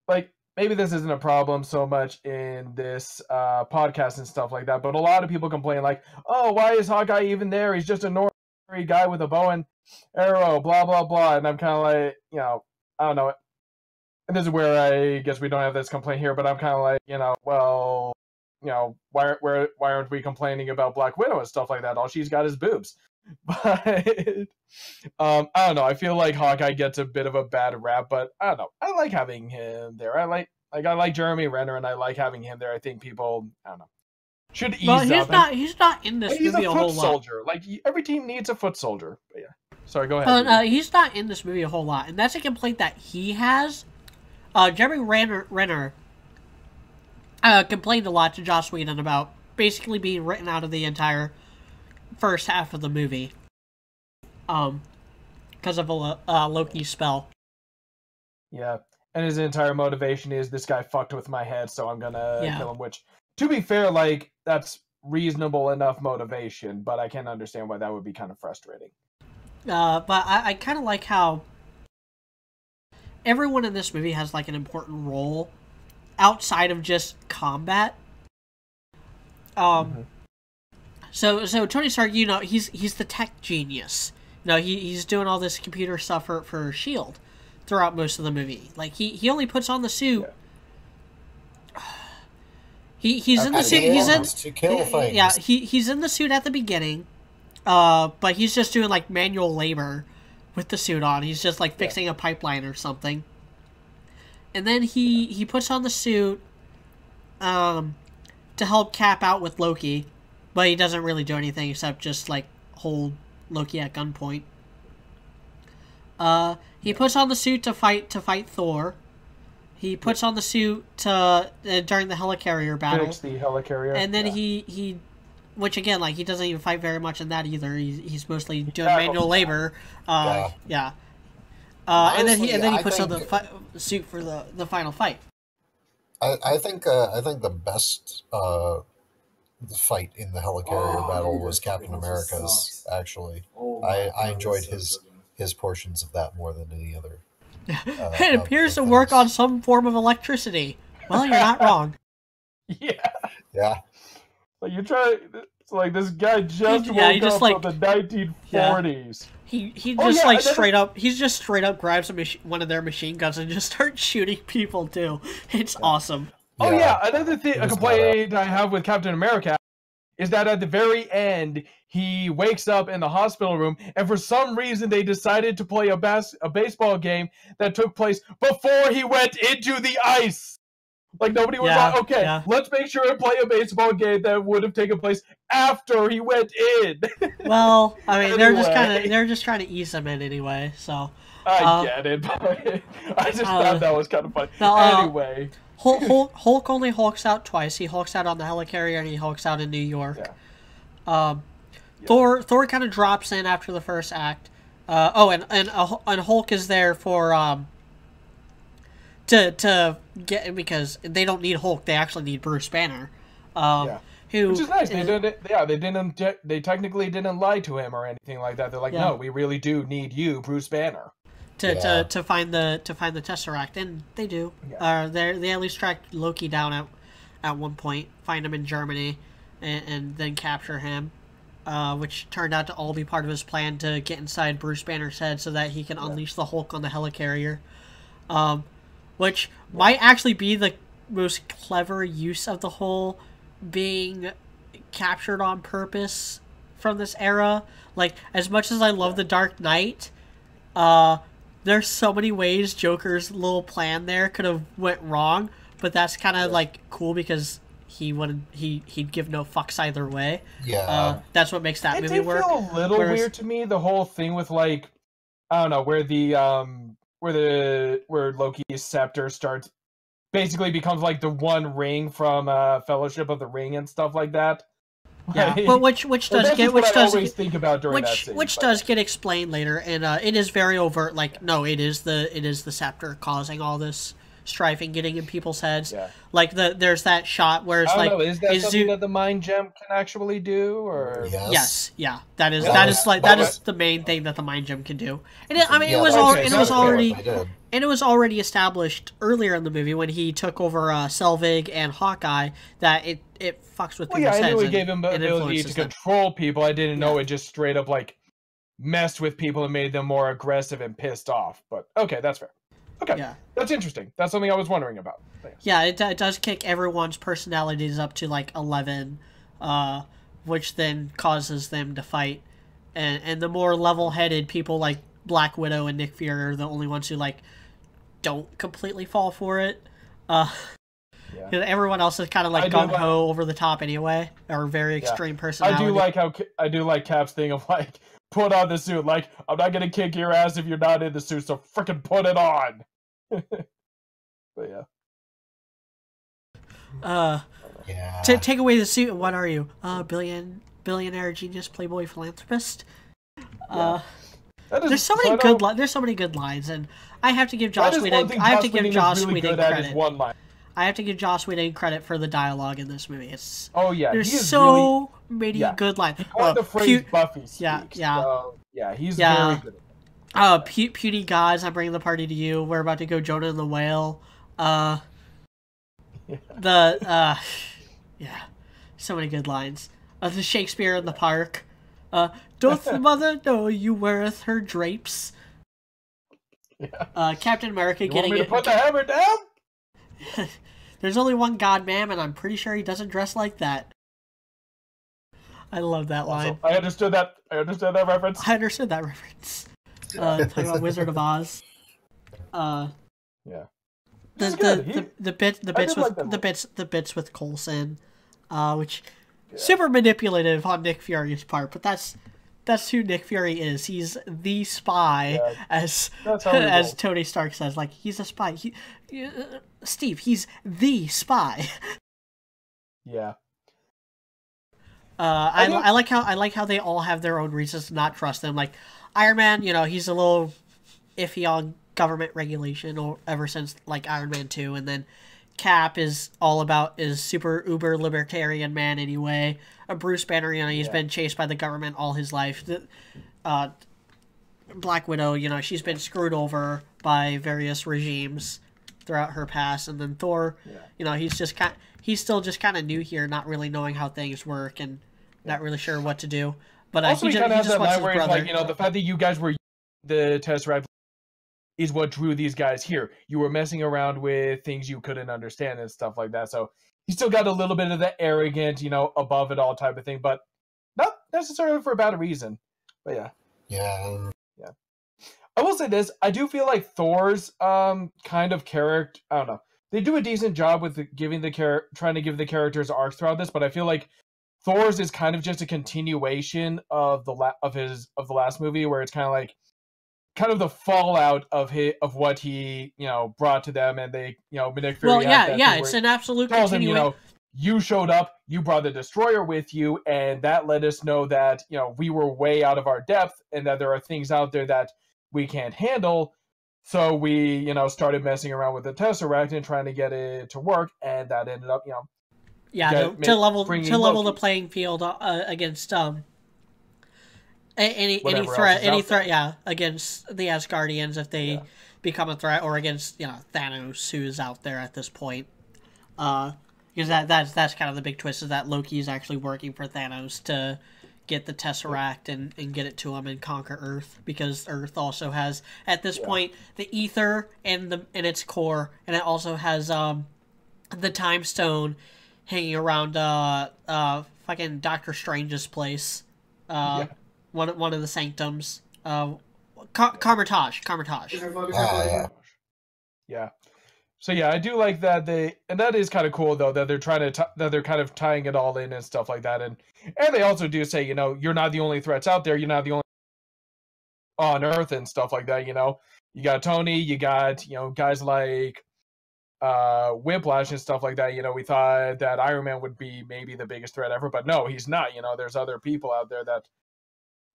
Like, maybe this isn't a problem so much in this podcast and stuff like that, but a lot of people complain like, oh, why is Hawkeye even there? He's just a normal guy with a bow and arrow, blah, blah, blah. And I'm kind of like, I don't know. And this is where I guess we don't have this complaint here, but I'm kind of like, well, why aren't we complaining about Black Widow and stuff like that? All she's got is boobs. But I don't know. I feel like Hawkeye gets a bit of a bad rap, but I don't know. I like having him there. I like Jeremy Renner, and I like having him there. I think people, I don't know, should ease up. He's not in this movie a whole lot. He's a foot soldier. Like every team needs a foot soldier. But yeah. Sorry, go ahead. He's not in this movie a whole lot, and that's a complaint that he has. Jeremy Renner complained a lot to Joss Whedon about basically being written out of the entire first half of the movie, because of a Loki spell. Yeah, and his entire motivation is this guy fucked with my head, so I'm gonna kill him. Which, to be fair, like that's reasonable enough motivation, but I can understand why that would be kind of frustrating. But I kind of like how everyone in this movie has like an important role outside of just combat. So Tony Stark, he's the tech genius. He's doing all this computer stuff for S.H.I.E.L.D. throughout most of the movie. Like he only puts on the suit. Yeah. He's in the suit. He's in the suit at the beginning. But he's just doing like manual labor with the suit on. He's just like fixing a pipeline or something. And then he puts on the suit to help Cap out with Loki, but he doesn't really do anything except just like hold Loki at gunpoint. He puts on the suit to fight Thor. He puts on the suit to during the helicarrier battle. Fix the helicarrier. And then he which again, like he doesn't even fight very much in that either. He's mostly doing manual labor. And then he puts on the suit for the final fight. I think the best fight in the helicarrier battle was Captain America's. Actually, I enjoyed his portions of that more than any other. It appears to work on some form of electricity. Well, you're not wrong. Yeah. Yeah. Like It's like this guy just woke he just, up like, from the 1940s. He just like straight up grabs one of their machine guns and just starts shooting people too. It's awesome. Oh yeah, another thing, a complaint I have with Captain America is that at the very end he wakes up in the hospital room, and for some reason they decided to play a baseball game that took place before he went into the ice. Like nobody was like, okay, let's make sure and play a baseball game that would have taken place after he went in. Well, I mean, anyway. they're just trying to ease him in anyway. So I get it, but I just thought that was kind of funny. Anyway, Hulk only hulks out twice. He hulks out on the helicarrier and he hulks out in New York. Yeah. Thor kind of drops in after the first act. And Hulk is there for to get, because they don't need Hulk, they actually need Bruce Banner. Which is nice. They technically didn't lie to him or anything like that. They're like, no, we really do need you, Bruce Banner, to find the Tesseract, and they do. They at least track Loki down at one point, find him in Germany, and then capture him, which turned out to all be part of his plan to get inside Bruce Banner's head so that he can unleash the Hulk on the helicarrier. Which might actually be the most clever use of the whole being captured on purpose from this era. Like, as much as I love The Dark Knight, there's so many ways Joker's little plan there could have went wrong, but that's kind of like cool because he'd give no fucks either way. That's what makes that movie work. It did feel a little weird to me, the whole thing with, like, I don't know, where Loki's scepter starts basically becomes like the One Ring from Fellowship of the Ring and stuff like that. Yeah, but which does get explained later, and it is very overt. Like, no, it is the scepter causing all this strife and getting in people's heads. Like there's that shot where it's is that something that the mind gem can actually do? Or that is the main thing that the mind gem can do. And it was already established earlier in the movie when he took over Selvig and Hawkeye that it fucks with people's heads. I knew it gave him the ability to control people. I didn't know it just straight up like messed with people and made them more aggressive and pissed off. But okay, that's fair. Okay, that's interesting. That's something I was wondering about. Thanks. Yeah, it does kick everyone's personalities up to like 11, which then causes them to fight. And the more level-headed people like Black Widow and Nick Fury are the only ones who like don't completely fall for it. Everyone else is kind of like gung-ho over the top anyway, or very extreme personality. I do like Cap's thing of like, put on the suit. Like, I'm not gonna kick your ass if you're not in the suit, so frickin' put it on. But take away the suit and what are you? Billionaire, genius, playboy, philanthropist. There's so many good lines, and I have to give Joss Whedon credit. I have to give Joss Whedon credit for the dialogue in this movie. There's so many good lines. The phrase Buffy speaks. He's very good. Puny gods, I'm bringing the party to you. We're about to go Jonah and the Whale. So many good lines. The Shakespeare in the Park. Doth the mother know you weareth her drapes? Captain America getting it. Put the hammer down? There's only one God, ma'am, and I'm pretty sure he doesn't dress like that. I love that line. I understood that reference. I understood that reference. Talking about Wizard of Oz. The bits with Coulson, which super manipulative on Nick Fury's part, but that's who Nick Fury is. He's the spy, as Tony Stark says. Like, he's a spy. Steve, he's the spy. Yeah. I like how they all have their own reasons to not trust them. Like Iron Man, he's a little iffy on government regulation ever since like Iron Man 2, and then Cap is super uber libertarian man anyway. Bruce Banner, he's been chased by the government all his life. Black Widow, she's been screwed over by various regimes throughout her past, and then Thor, he's still just kind of new here, not really knowing how things work, and not really sure what to do. But also, he kind of has that line where it's brother. like, you know, the fact that you guys were the Tesseract is what drew these guys here. You were messing around with things you couldn't understand and stuff like that. So he still got a little bit of the arrogant, you know, above it all type of thing, but not necessarily for a bad reason. But yeah. Yeah. Yeah. I will say this. I do feel like Thor's kind of character, I don't know. They do a decent job with trying to give the characters arcs throughout this, but I feel like Thor's is kind of just a continuation of the last movie, where it's kind of like the fallout of what he, you know, brought to them, and they, you know, Nick Fury. Well, yeah, it's an absolute continuation. You know, you showed up, you brought the Destroyer with you, and that let us know that, you know, we were way out of our depth, and that there are things out there that we can't handle. So we, you know, started messing around with the Tesseract and trying to get it to work, and that ended up, you know, to level the playing field against any threat against the Asgardians if they become a threat, or against, you know, Thanos, who's out there at this point. Because that's kind of the big twist, is that Loki is actually working for Thanos to get the Tesseract and get it to him and conquer Earth, because Earth also has, at this point, the ether in its core, and it also has the Time Stone hanging around fucking Doctor Strange's place, one of the sanctums, Carmitage. Yeah. So yeah, I do like that and that is kind of cool though, that they're trying to that they're kind of tying it all in and stuff like that, and they also do say, you know, you're not the only threats out there, you're not the only on Earth and stuff like that. You know, you got Tony, you got, you know, guys like Whiplash and stuff like that. You know, we thought that Iron Man would be maybe the biggest threat ever, but no, he's not. You know, there's other people out there that,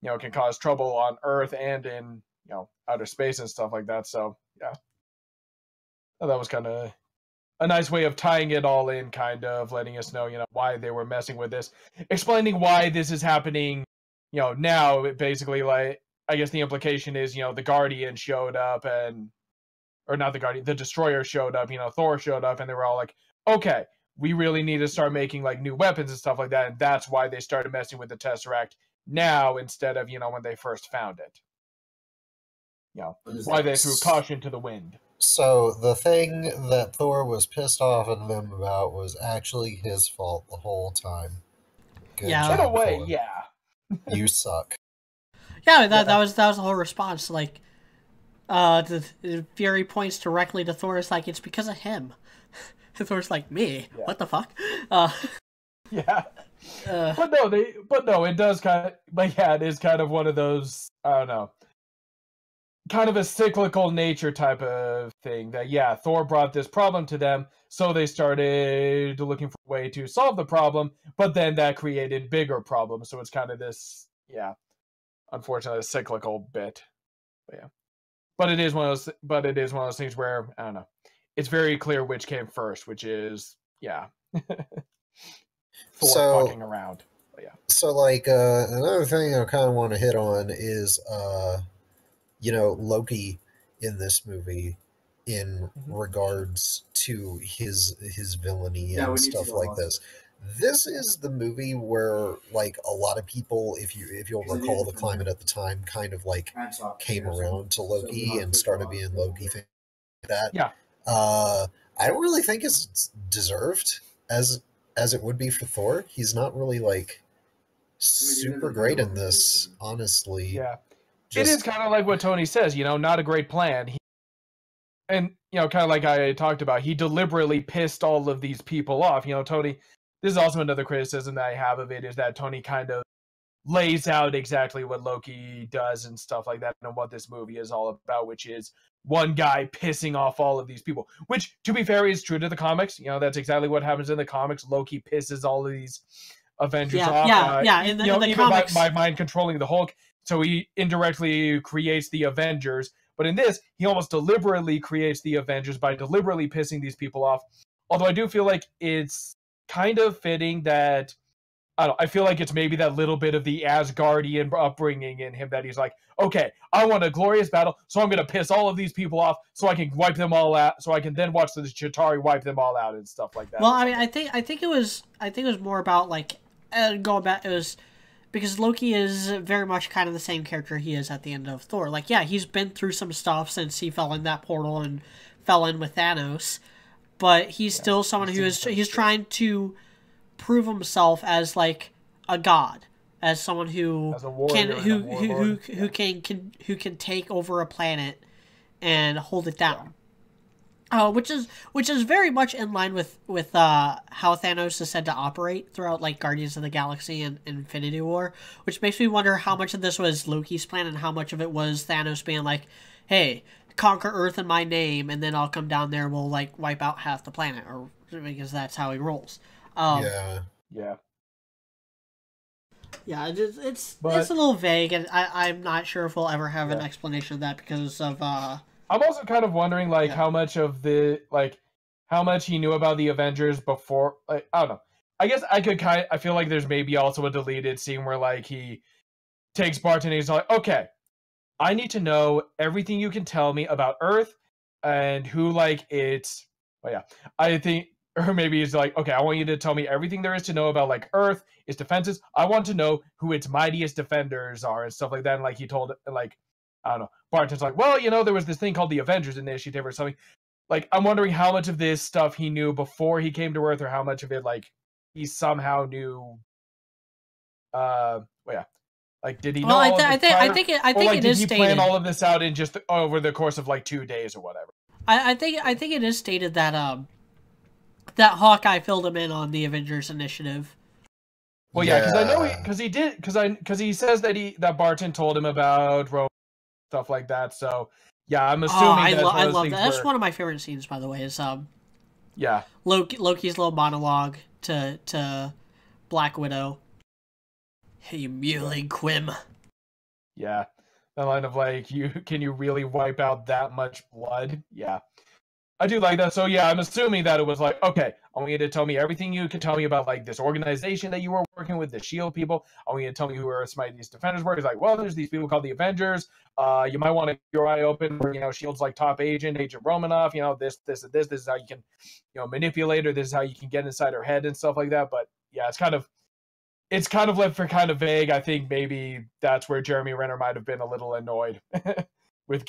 you know, can cause trouble on Earth and in, you know, outer space and stuff like that. So yeah. That was kind of a nice way of tying it all in, kind of letting us know, you know, why they were messing with this, explaining why this is happening, you know, now. Basically, like, I guess the implication is, you know, the Guardian showed up, or not the Guardian, the Destroyer showed up, you know, Thor showed up, and they were all like, okay, we really need to start making, like, new weapons and stuff like that, and that's why they started messing with the Tesseract now instead of, you know, when they first found it. You know, why they threw caution to the wind. So the thing that Thor was pissed off at them about was actually his fault the whole time. Good job, in a way, Thor. Yeah. You suck. Yeah, that was the whole response. Like, the Fury points directly to Thor. It's like, it's because of him. Thor's like, me? Yeah. What the fuck? Yeah. But no, it does kind of. But yeah, it is kind of one of those. I don't know. Kind of a cyclical nature type of thing, that, yeah, Thor brought this problem to them, so they started looking for a way to solve the problem, but then that created bigger problems. So it's kind of this, yeah, unfortunately, a cyclical bit. But yeah, but it is one of those things where, I don't know, it's very clear which came first, which is, yeah, Thor fucking around. But yeah. So like another thing I kind of want to hit on is you know, Loki in this movie, in regards to his villainy and stuff like this. This is the movie where, like, a lot of people, if you'll recall, the climate at the time kind of like came around to Loki and started being Loki fans like that. Yeah. I don't really think it's deserved as it would be for Thor. He's not really like super great in this, honestly. Yeah. It is kind of like what Tony says, you know, not a great plan. And, you know, kind of like I talked about, he deliberately pissed all of these people off. You know, Tony, this is also another criticism that I have of it, is that Tony kind of lays out exactly what Loki does and stuff like that, and what this movie is all about, which is one guy pissing off all of these people. Which, to be fair, is true to the comics. You know, that's exactly what happens in the comics. Loki pisses all of these Avengers off. Yeah, in the comics. By mind controlling the Hulk. So he indirectly creates the Avengers. But in this, he almost deliberately creates the Avengers by deliberately pissing these people off. Although I do feel like it's kind of fitting that, I feel like it's maybe that little bit of the Asgardian upbringing in him, that he's like, okay, I want a glorious battle, so I'm going to piss all of these people off so I can wipe them all out, so I can then watch the Chitauri wipe them all out and stuff like that. Well, I mean, I think it was more about, like, going back, it was because Loki is very much kind of the same character he is at the end of Thor. Like, yeah, he's been through some stuff since he fell in that portal and fell in with Thanos, but he's still someone he's trying to prove himself as like a god, as someone who can take over a planet and hold it down. Which is very much in line with how Thanos is said to operate throughout like Guardians of the Galaxy and Infinity War, which makes me wonder how much of this was Loki's plan and how much of it was Thanos being like, "Hey, conquer Earth in my name, and then I'll come down there and we'll like wipe out half the planet," or because that's how he rolls. Yeah. It's a little vague, and I'm not sure if we'll ever have an explanation of that because of I'm also kind of wondering, like, how much he knew about the Avengers before. Like, I don't know. I guess I feel like there's maybe also a deleted scene where, like, he takes Barton and he's like, okay, I need to know everything you can tell me about Earth and who, like, it's. Well, yeah, I think, or maybe he's like, okay, I want you to tell me everything there is to know about, like, Earth, its defenses. I want to know who its mightiest defenders are and stuff like that. And, like, he told, like, I don't know. Barton's like, well, there was this thing called the Avengers Initiative or something. Like, I'm wondering how much of this stuff he knew before he came to Earth, or how much of it, like, he somehow knew. Like, did he know? Well, I think it is stated. Did he plan all of this out in just over the course of like 2 days or whatever? I think it is stated that that Hawkeye filled him in on the Avengers Initiative. Well, yeah, because I know because he says that Barton told him about Rome, stuff like that. So yeah, I'm assuming. I love that. That's one of my favorite scenes, by the way. Is yeah, Loki's little monologue to Black Widow. Hey, you mewling Quim. Yeah, that line of like, can you really wipe out that much blood? Yeah. I do like that. So yeah, I'm assuming that it was like, okay, I want you to tell me everything you can tell me about like this organization that you were working with, the SHIELD people. I want you to tell me who Earth's mightiest defenders were. He's like, well, there's these people called the Avengers. You might want to keep your eye open for, SHIELD's like top agent, Agent Romanoff, this is how you can, manipulate her. This is how you can get inside her head and stuff like that. But yeah, it's kind of left for kind of vague. I think maybe that's where Jeremy Renner might have been a little annoyed with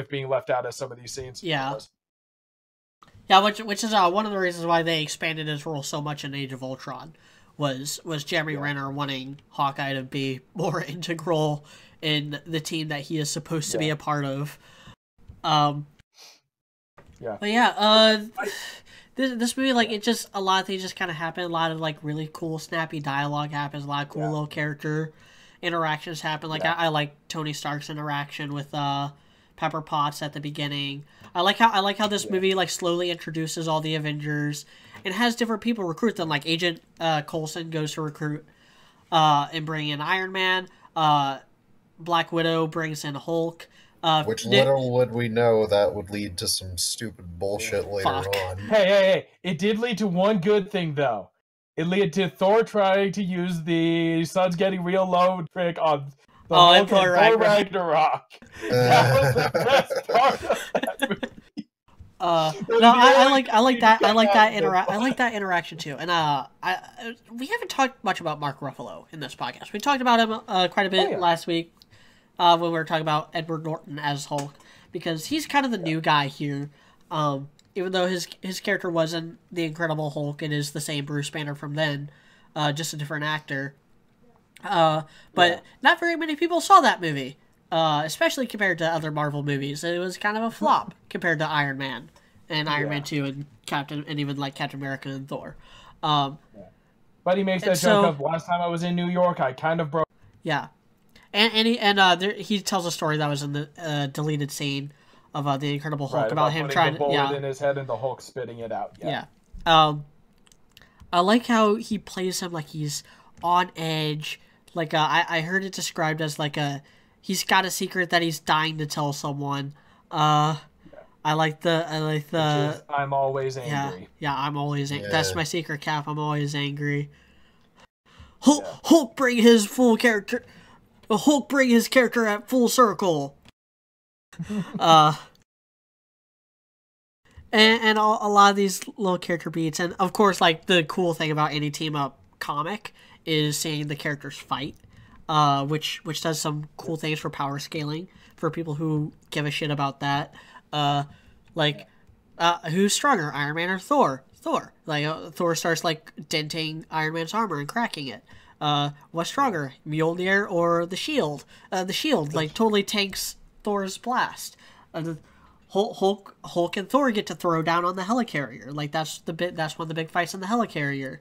being left out of some of these scenes. Yeah. Yeah, which is one of the reasons why they expanded his role so much in Age of Ultron, was Jeremy Renner wanting Hawkeye to be more integral in the team that he is supposed to be a part of. But yeah, this movie, like, it just, a lot of things just kind of happen. A lot of like really cool snappy dialogue happens. A lot of cool little character interactions happen. Like I like Tony Stark's interaction with Pepper Potts at the beginning. I like how this movie like slowly introduces all the Avengers and has different people recruit them. Like Agent Coulson goes to recruit and bring in Iron Man. Black Widow brings in Hulk. Which little would we know that would lead to some stupid bullshit later on. Hey! It did lead to one good thing though. It led to Thor trying to use the sun's getting real low trick on Thor Ragnarok. That was the best part of that movie. I like that interaction too. And we haven't talked much about Mark Ruffalo in this podcast. We talked about him quite a bit last week when we were talking about Edward Norton as Hulk, because he's kind of the new guy here. Even though his character was in The Incredible Hulk, it is the same Bruce Banner from then, just a different actor. But not very many people saw that movie, especially compared to other Marvel movies. It was kind of a flop compared to Iron Man and Iron Man 2 and Captain America and Thor. But he makes that joke of, last time I was in New York, I kind of broke. Yeah, he tells a story that was in the deleted scene of The Incredible Hulk about him trying to bullet in his head and the Hulk spitting it out. Yeah. I like how he plays him like he's on edge. Like I heard it described as like he's got a secret that he's dying to tell someone. I like the I'm always angry. Yeah, I'm always angry. That's my secret, Cap. I'm always angry. Hulk bring his full character. Hulk bring his character at full circle. And a lot of these little character beats, and of course, like the cool thing about any team up comic is seeing the characters fight, which does some cool things for power scaling for people who give a shit about that. Who's stronger, Iron Man or Thor? Thor. Thor starts like denting Iron Man's armor and cracking it. What's stronger, Mjolnir or the shield? The shield like totally tanks Thor's blast. Hulk and Thor get to throw down on the helicarrier. Like that's one of the big fights in the helicarrier.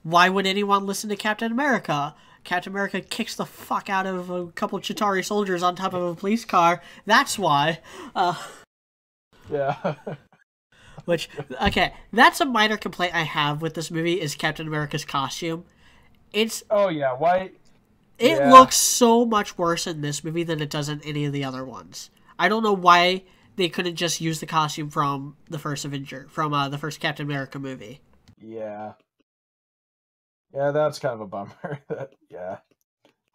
Why would anyone listen to Captain America? Captain America kicks the fuck out of a couple Chitauri soldiers on top of a police car. That's why. Yeah. Which, okay, that's a minor complaint I have with this movie is Captain America's costume. Oh yeah, why? It looks so much worse in this movie than it does in any of the other ones. I don't know why they couldn't just use the costume from the first the first Captain America movie. Yeah. Yeah, that's kind of a bummer.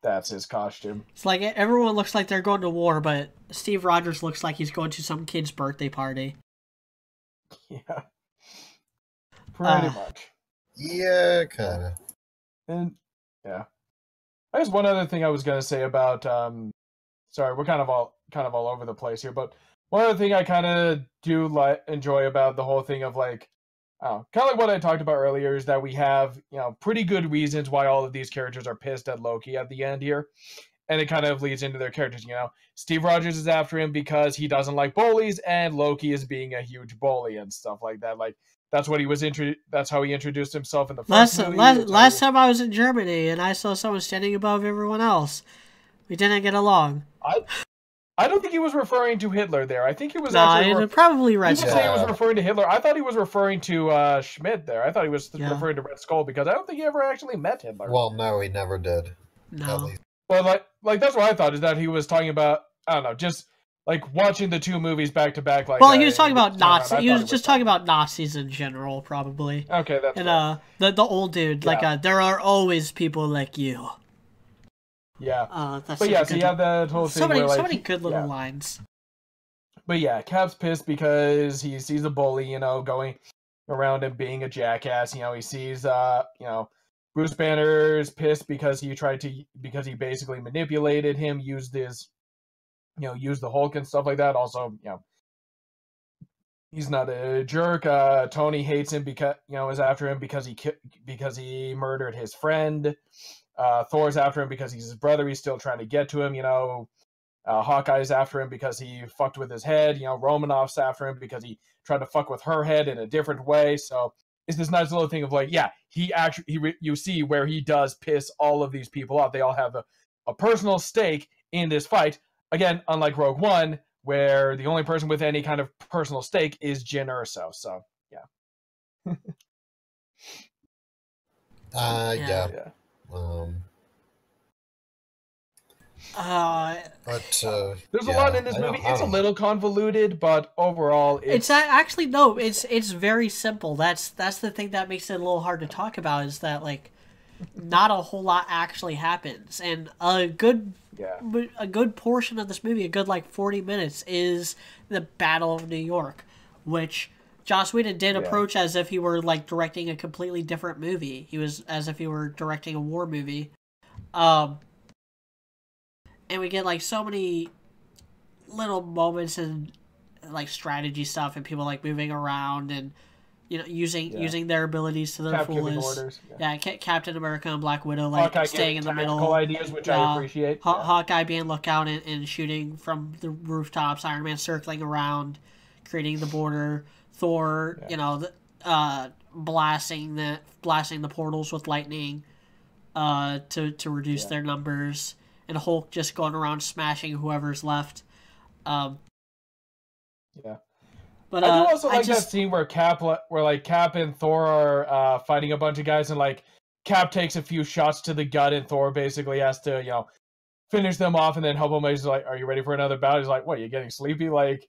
That's his costume. It's like everyone looks like they're going to war, but Steve Rogers looks like he's going to some kid's birthday party. Yeah. Pretty much. Yeah, kind of. And yeah. I guess one other thing I was gonna say about sorry, we're kind of all over the place here, but one other thing I kind of do enjoy about the whole thing of like, kind of like what I talked about earlier is that we have pretty good reasons why all of these characters are pissed at Loki at the end here, and it kind of leads into their characters. Steve Rogers is after him because he doesn't like bullies, and Loki is being a huge bully and stuff like that. Like that's what he was that's how he introduced himself in the first movie. Last time I was in Germany and I saw someone standing above everyone else. We didn't get along. I don't think he was referring to Hitler there. I think he was probably Red Skull. Say he was referring to Hitler. I thought he was referring to Schmidt there. I thought he was referring to Red Skull because I don't think he ever actually met Hitler. Well, no, he never did. No. Well, like that's what I thought, is that he was talking about, I don't know, just like watching the two movies back to back. Like, well, he was talking about Nazis. He was just talking about Nazis in general, probably. Okay, that's and the old dude, there are always people like you. Yeah. But yeah, so you have that whole thing where so many good little lines. But yeah, Cap's pissed because he sees a bully, going around and being a jackass. He sees, Bruce Banner's pissed because he basically manipulated him, used the Hulk and stuff like that. Also, he's not a jerk. Tony hates him because, is after him because he murdered his friend. Thor's after him because he's his brother. He's still trying to get to him. Hawkeye's after him because he fucked with his head. Romanoff's after him because he tried to fuck with her head in a different way. So it's this nice little thing of like, you see where he does piss all of these people off. They all have a personal stake in this fight. Again, unlike Rogue One, where the only person with any kind of personal stake is Jyn Erso. So yeah. Yeah. There's a lot in this movie. It's a little convoluted, but overall, it's actually no. It's very simple. That's the thing that makes it a little hard to talk about. Is that like not a whole lot actually happens, and a good portion of this movie, a good like 40 minutes, is the Battle of New York, which Joss Whedon did approach as if he were like directing a completely different movie. He was as if he were directing a war movie. And we get like so many little moments and like strategy stuff and people like moving around and using their abilities to their fullest. Captain America and Black Widow like Hawkeye staying in the middle. Ideas, which I appreciate. Hawkeye being lookout and shooting from the rooftops. Iron Man circling around, creating the border. Thor, blasting the portals with lightning, to reduce their numbers, and Hulk just going around smashing whoever's left. But I do also like that scene where Cap and Thor are fighting a bunch of guys, and like Cap takes a few shots to the gut, and Thor basically has to finish them off and then help him. He's like, "Are you ready for another battle?" He's like, "What? You getting sleepy?" Like.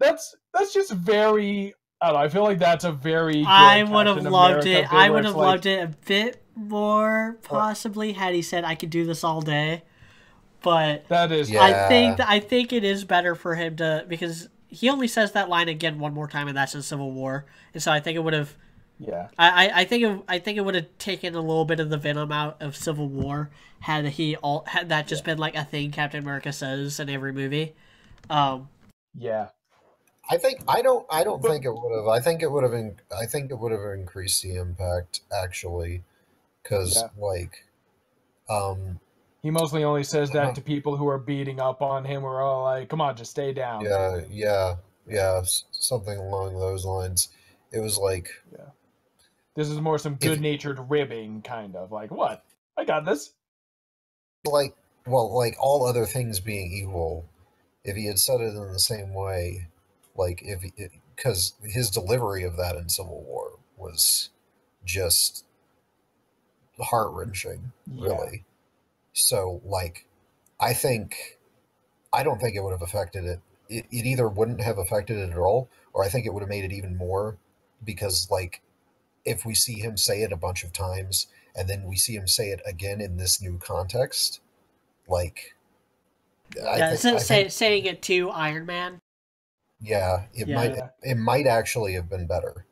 That's just very. I don't know. I feel like that's a very. Good I would have loved it. I would have loved it a bit more, possibly, had he said, "I could do this all day." But that is. Yeah. I think it is better for him to, because he only says that line again one more time, and that's in Civil War, and so I think it would have Yeah. I think it would have taken a little bit of the venom out of Civil War had that just been like a thing Captain America says in every movie. Yeah. I don't think it would have. I think it would have increased the impact actually, because Yeah. like, um, He mostly only says that to people who are beating up on him. We're all like, "Come on, just stay down." yeah, something along those lines. It was like, Yeah. This is more some if good-natured ribbing, kind of like, "What? I got this." like, well, like all other things being equal, if he had said it in the same way, like because his delivery of that in Civil War was just heart wrenching, Yeah. really. So, like, I think I don't think it would have affected it. It either wouldn't have affected it at all, or I think it would have made it even more, because, like, if we see him say it a bunch of times and then we see him say it again in this new context, like, Yeah, saying it to Iron Man. yeah, it might actually have been better,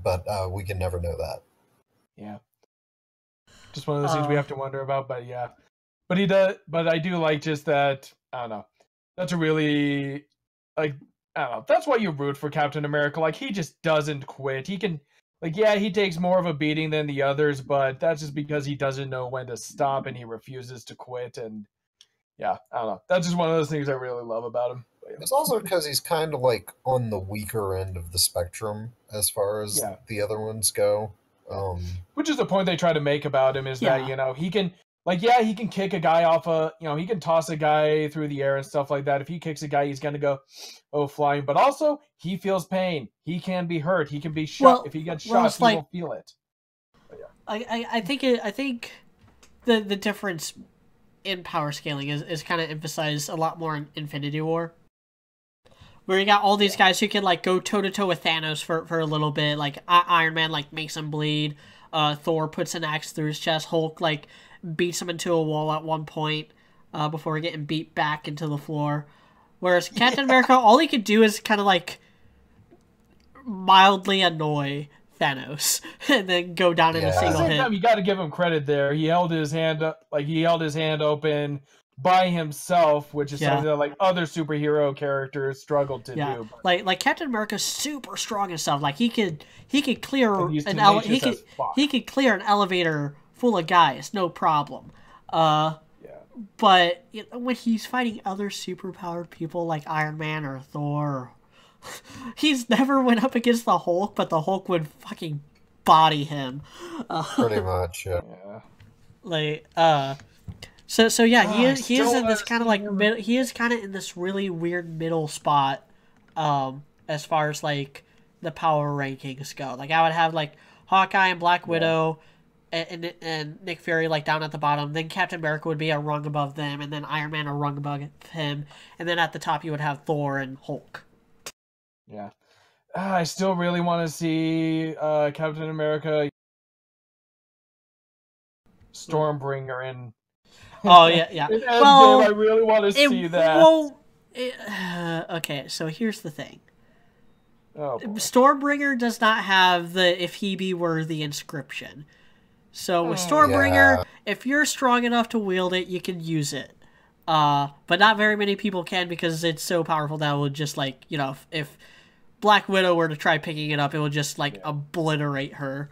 but we can never know that. Yeah. Just one of those things we have to wonder about, but yeah. But he does. But I do like just that. I don't know. That's a really like. I don't know. That's why you root for Captain America. Like he just doesn't quit. He can. Like yeah, he takes more of a beating than the others, but that's just because he doesn't know when to stop and he refuses to quit. And yeah, I don't know. That's just one of those things I really love about him. Yeah. It's also because he's kind of like on the weaker end of the spectrum as far as the other ones go. Which is the point they try to make about him is that, you know, he can, like, yeah, he can kick a guy off he can toss a guy through the air and stuff like that. If he kicks a guy, he's going to go, flying. But also, he feels pain. He can be hurt. He can be shot. If he gets shot, he will feel it. But yeah. I think the difference in power scaling is kind of emphasized a lot more in Infinity War, where you got all these guys who can like go toe to toe with Thanos for a little bit. Like Iron Man like makes him bleed. Thor puts an axe through his chest. Hulk like beats him into a wall at one point before getting beat back into the floor. Whereas Captain America, all he could do is kind of like mildly annoy Thanos and then go down in a single hit. You got to give him credit there. He held his hand open by himself, which is something that like other superhero characters struggled to do. But... Like Captain America's super strong and stuff. Like he could clear he could clear an elevator full of guys, no problem. But you know, when he's fighting other superpowered people like Iron Man or Thor, he's never went up against the Hulk, but the Hulk would fucking body him. Pretty much, yeah. So yeah, he is in this kind of like he is kind of in this really weird middle spot, as far as like the power rankings go. Like I would have like Hawkeye and Black Widow, and Nick Fury like down at the bottom. Then Captain America would be a rung above them, and then Iron Man a rung above him, and then at the top you would have Thor and Hulk. Yeah, I still really want to see Captain America, Stormbringer in. Oh yeah. Well, I really want to see that. Okay, so here's the thing. Oh, Stormbringer does not have the "if he be worthy" inscription. So with Stormbringer, if you're strong enough to wield it, you can use it. But not very many people can because it's so powerful that it would just like, you know, if Black Widow were to try picking it up, it would just like obliterate her,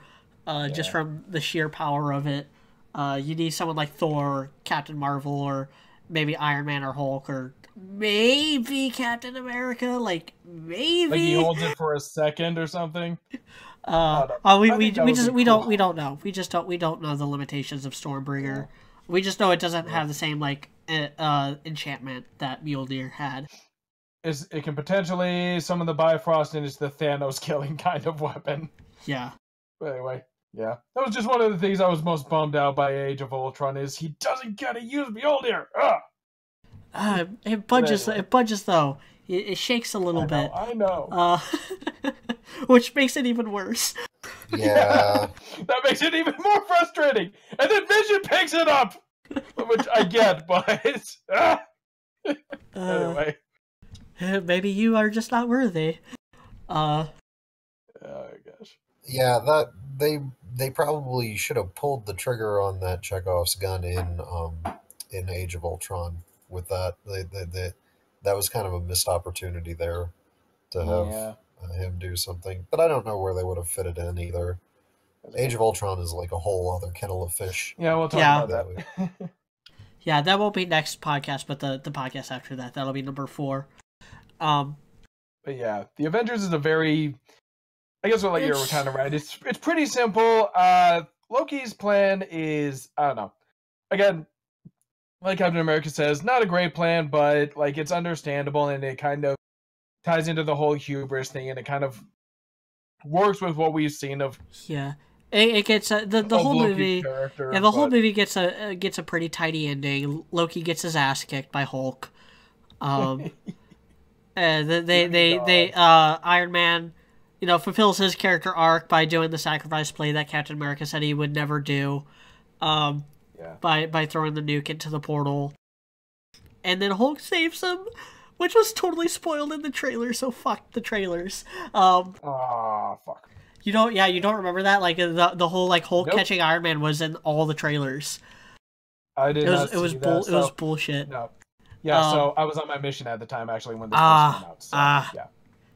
just from the sheer power of it. You need someone like Thor or Captain Marvel or maybe Iron Man or Hulk or maybe Captain America, like maybe. Like he holds it for a second or something. We don't know. We don't know the limitations of Stormbringer. Yeah. We just know it doesn't have the same like enchantment that Mjolnir had. It can potentially summon the Bifrost, and it's the Thanos killing kind of weapon. Yeah. But anyway, yeah, that was just one of the things I was most bummed out by Age of Ultron is he doesn't get to use Mjolnir. It budges. Anyway. It budges though. It shakes a little bit. I know. Which makes it even worse. Yeah. That makes it even more frustrating. And then Vision picks it up, which I get, but anyway. Maybe you are just not worthy. Oh gosh. Yeah, that they probably should have pulled the trigger on that Chekhov's gun in Age of Ultron with that. That was kind of a missed opportunity there to have Yeah. him do something. But I don't know where they would have fit it in either. That's Age okay. of Ultron is like a whole other kettle of fish. Yeah, we'll talk Yeah. about That that. Yeah, that won't be next podcast, but the podcast after that, that'll be number 4. Um, But yeah, the Avengers is a very, I guess what you're It's- kind of right. It's pretty simple. Loki's plan is, I don't know. Again, like Captain America says, not a great plan, but like it's understandable and it kind of ties into the whole hubris thing, and it kind of works with what we've seen of yeah, it gets the of whole Loki's movie. character. Yeah, the whole but- movie gets a pretty tidy ending. Loki gets his ass kicked by Hulk. And they Iron Man, fulfills his character arc by doing the sacrifice play that Captain America said he would never do. yeah. By throwing the nuke into the portal, and then Hulk saves him, which was totally spoiled in the trailer. So fuck the trailers. Ah, fuck. You don't remember that? Like the whole like Hulk Nope. catching Iron Man was in all the trailers. I did not It was see that, it was so- bullshit. No. Yeah, so I was on my mission at the time actually when this first came out. So, yeah.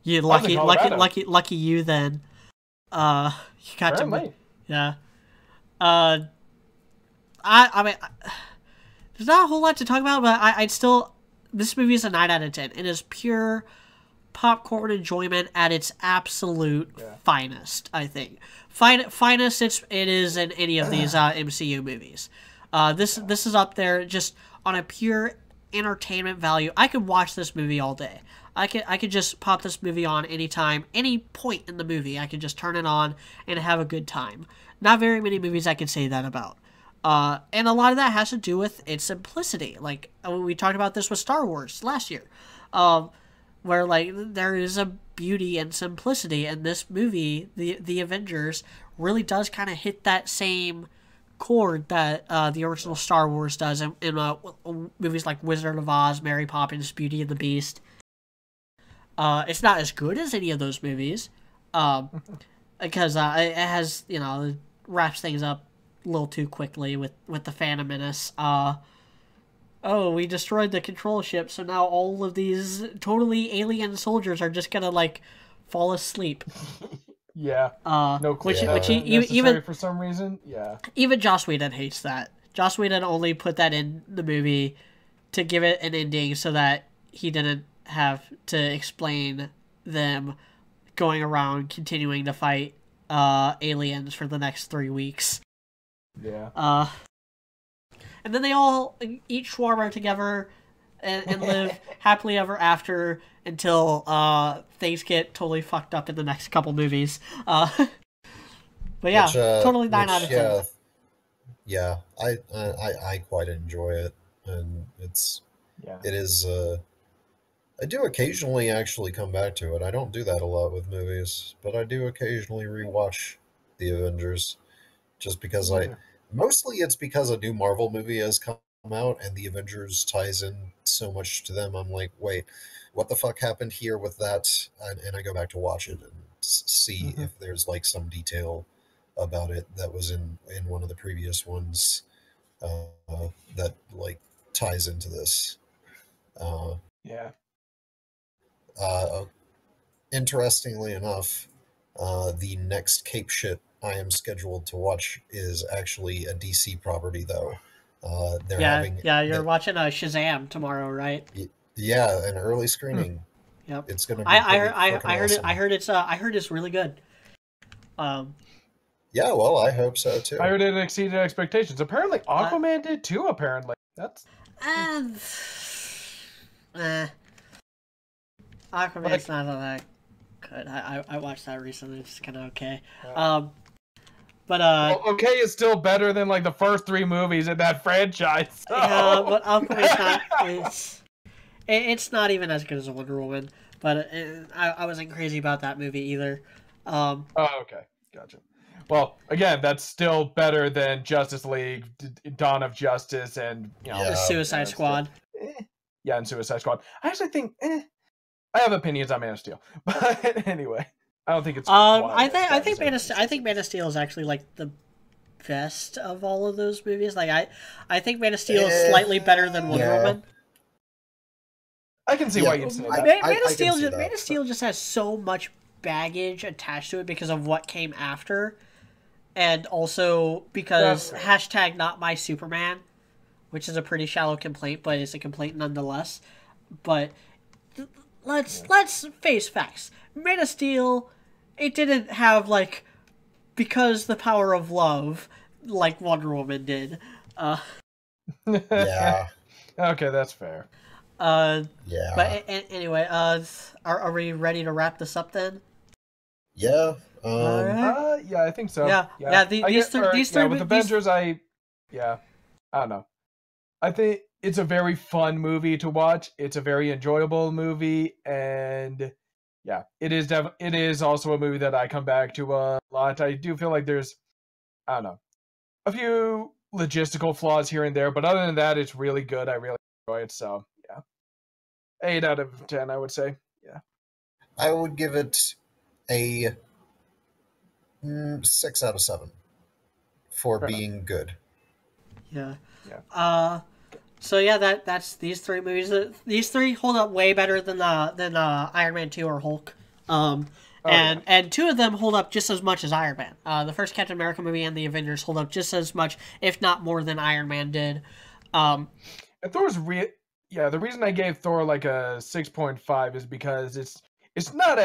You was in Colorado. lucky you then. You got Apparently. to yeah. I mean, there's not a whole lot to talk about, but I'd still. This movie is a 9 out of 10. It is pure popcorn enjoyment at its absolute finest. I think finest it is in any of these MCU movies. This is up there just on a pure entertainment value. I could watch this movie all day. I could just pop this movie on anytime, any point in the movie. I could just turn it on and have a good time. Not very many movies I could say that about. And a lot of that has to do with its simplicity. Like, we talked about this with Star Wars last year. Where, like, there is a beauty and simplicity. And this movie, the Avengers, really does kind of hit that same chord that the original Star Wars does in movies like Wizard of Oz, Mary Poppins, Beauty and the Beast. It's not as good as any of those movies. Because it has, it wraps things up a little too quickly with the Phantom Menace. Oh, we destroyed the control ship, so now all of these totally alien soldiers are just gonna like fall asleep. Yeah. No clue. Which even for some reason, yeah. Even Joss Whedon hates that. Joss Whedon only put that in the movie to give it an ending so that he didn't have to explain them going around continuing to fight aliens for the next 3 weeks. Yeah. And then they all eat shawarma together and live happily ever after until things get totally fucked up in the next couple movies. But yeah, totally 9 out of 10. Yeah, I quite enjoy it, and it is. I do occasionally actually come back to it. I don't do that a lot with movies, but I do occasionally rewatch the Avengers, just because mostly it's because a new Marvel movie has come out and the Avengers ties in so much to them. I'm like, wait, what the fuck happened here with that? And I go back to watch it and see if there's like some detail about it that was in one of the previous ones that like ties into this. Yeah. Interestingly enough, the next Cape shit I am scheduled to watch is actually a DC property, though. You're watching Shazam tomorrow, right? Yeah, an early screening. Yep. It's gonna be I heard awesome. I heard it's really good. Yeah, well, I hope so too. I heard it exceeded expectations. Apparently, Aquaman did too. Apparently, that's. Aquaman's not that good. I watched that recently. It's kind of okay. But okay is still better than like the first 3 movies in that franchise. So. Yeah, but Aquaman's not. It's not even as good as Wonder Woman. But I wasn't crazy about that movie either. Oh, okay, gotcha. Well, again, that's still better than Justice League, Dawn of Justice, and the Suicide Squad. Yeah, and Suicide Squad. I actually think I have opinions on Man of Steel, but anyway. I don't think it's. I think Man of Steel is actually like the best of all of those movies. Like I think Man of Steel is slightly better than Wonder Woman. I can see why you'd say that. Man of Steel just has so much baggage attached to it because of what came after, and also because hashtag not my Superman, which is a pretty shallow complaint, but it's a complaint nonetheless. But let's face facts. Man of Steel, it didn't have like because the power of love like Wonder Woman did. Yeah. Okay, that's fair. Yeah. But anyway, are we ready to wrap this up then? Yeah. Yeah, I think so. Yeah. These three with Avengers, I don't know. I think it's a very fun movie to watch. It's a very enjoyable movie, and yeah, it is also a movie that I come back to a lot. I do feel like there's, I don't know, a few logistical flaws here and there, but other than that, it's really good. I really enjoy it. So yeah, 8 out of 10, I would say. Yeah, I would give it a 6 out of 7 for being good. Yeah. So yeah, that's these three movies. These three hold up way better than Iron Man 2 or Hulk. And two of them hold up just as much as Iron Man. The first Captain America movie and the Avengers hold up just as much, if not more, than Iron Man did. And Thor's the reason I gave Thor like a 6.5 is because it is not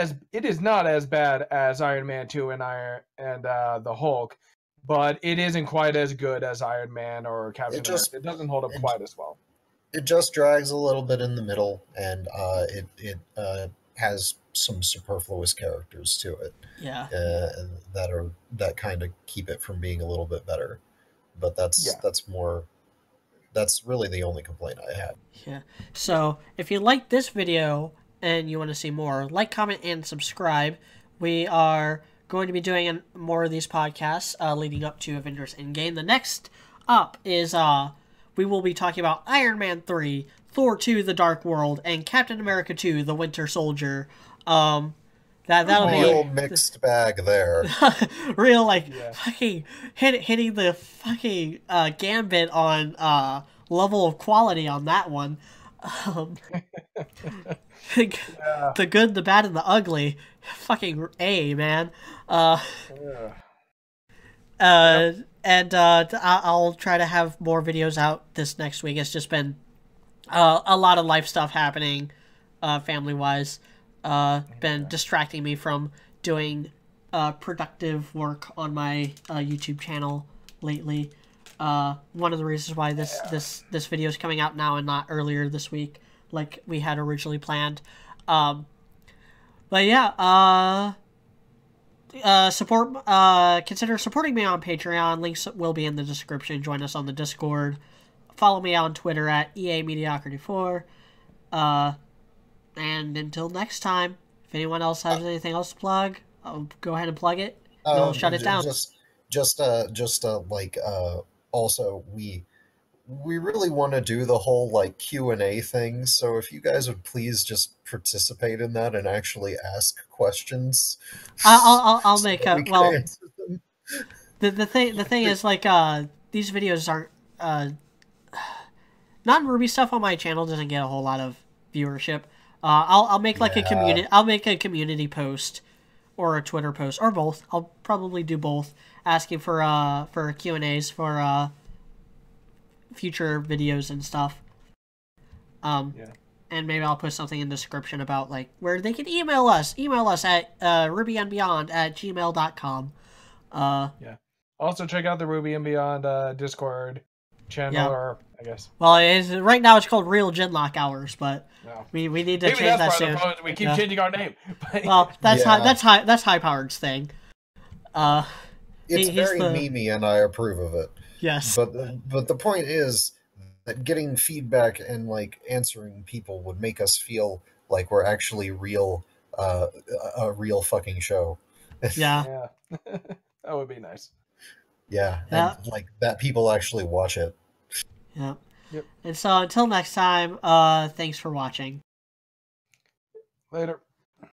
as bad as Iron Man 2 and the Hulk, but it isn't quite as good as Iron Man or Captain America. It doesn't hold up quite as well. It just drags a little bit in the middle, and it has some superfluous characters to it. Yeah. That kind of keep it from being a little bit better. But that's really the only complaint I have. Yeah. So if you like this video and you want to see more, like, comment, and subscribe. We are going to be doing more of these podcasts leading up to Avengers Endgame. The next up is we will be talking about Iron Man 3, Thor 2, The Dark World, and Captain America 2, The Winter Soldier. That'll be real mixed bag there. Real fucking hitting the fucking gambit on level of quality on that one. The good, the bad, and the ugly. Fucking A, man. And I'll try to have more videos out this next week. It's just been a lot of life stuff happening, family-wise. Been distracting me from doing productive work on my YouTube channel lately. One of the reasons why this video is coming out now and not earlier this week, like we had originally planned. But yeah, consider supporting me on Patreon. Links will be in the description. Join us on the Discord. Follow me on Twitter at EAMediocrity4. And until next time, if anyone else has anything else to plug, I'll go ahead and plug it. We'll shut it down. Also, we really want to do the whole Q&A thing, so if you guys would please just participate in that and actually ask questions. I'll make a the thing is these videos aren't non-Ruby stuff on my channel doesn't get a whole lot of viewership. I'll make a community post or a Twitter post or both. I'll probably do both, asking for Q&As for future videos and stuff. And maybe I'll put something in the description about where they can email us. Email us at rubyandbeyond@gmail.com. Also check out the Ruby and Beyond Discord channel, or I guess. Well, right now it's called Real Genlock Hours, but we need to change that soon. We keep changing our name. Well, that's High Powered's thing. It's very memey, and I approve of it. Yes. But the point is that getting feedback and answering people would make us feel like we're actually real, a real fucking show. Yeah. That would be nice. Yeah. And that people actually watch it. Yeah. Yep. And so until next time, thanks for watching. Later.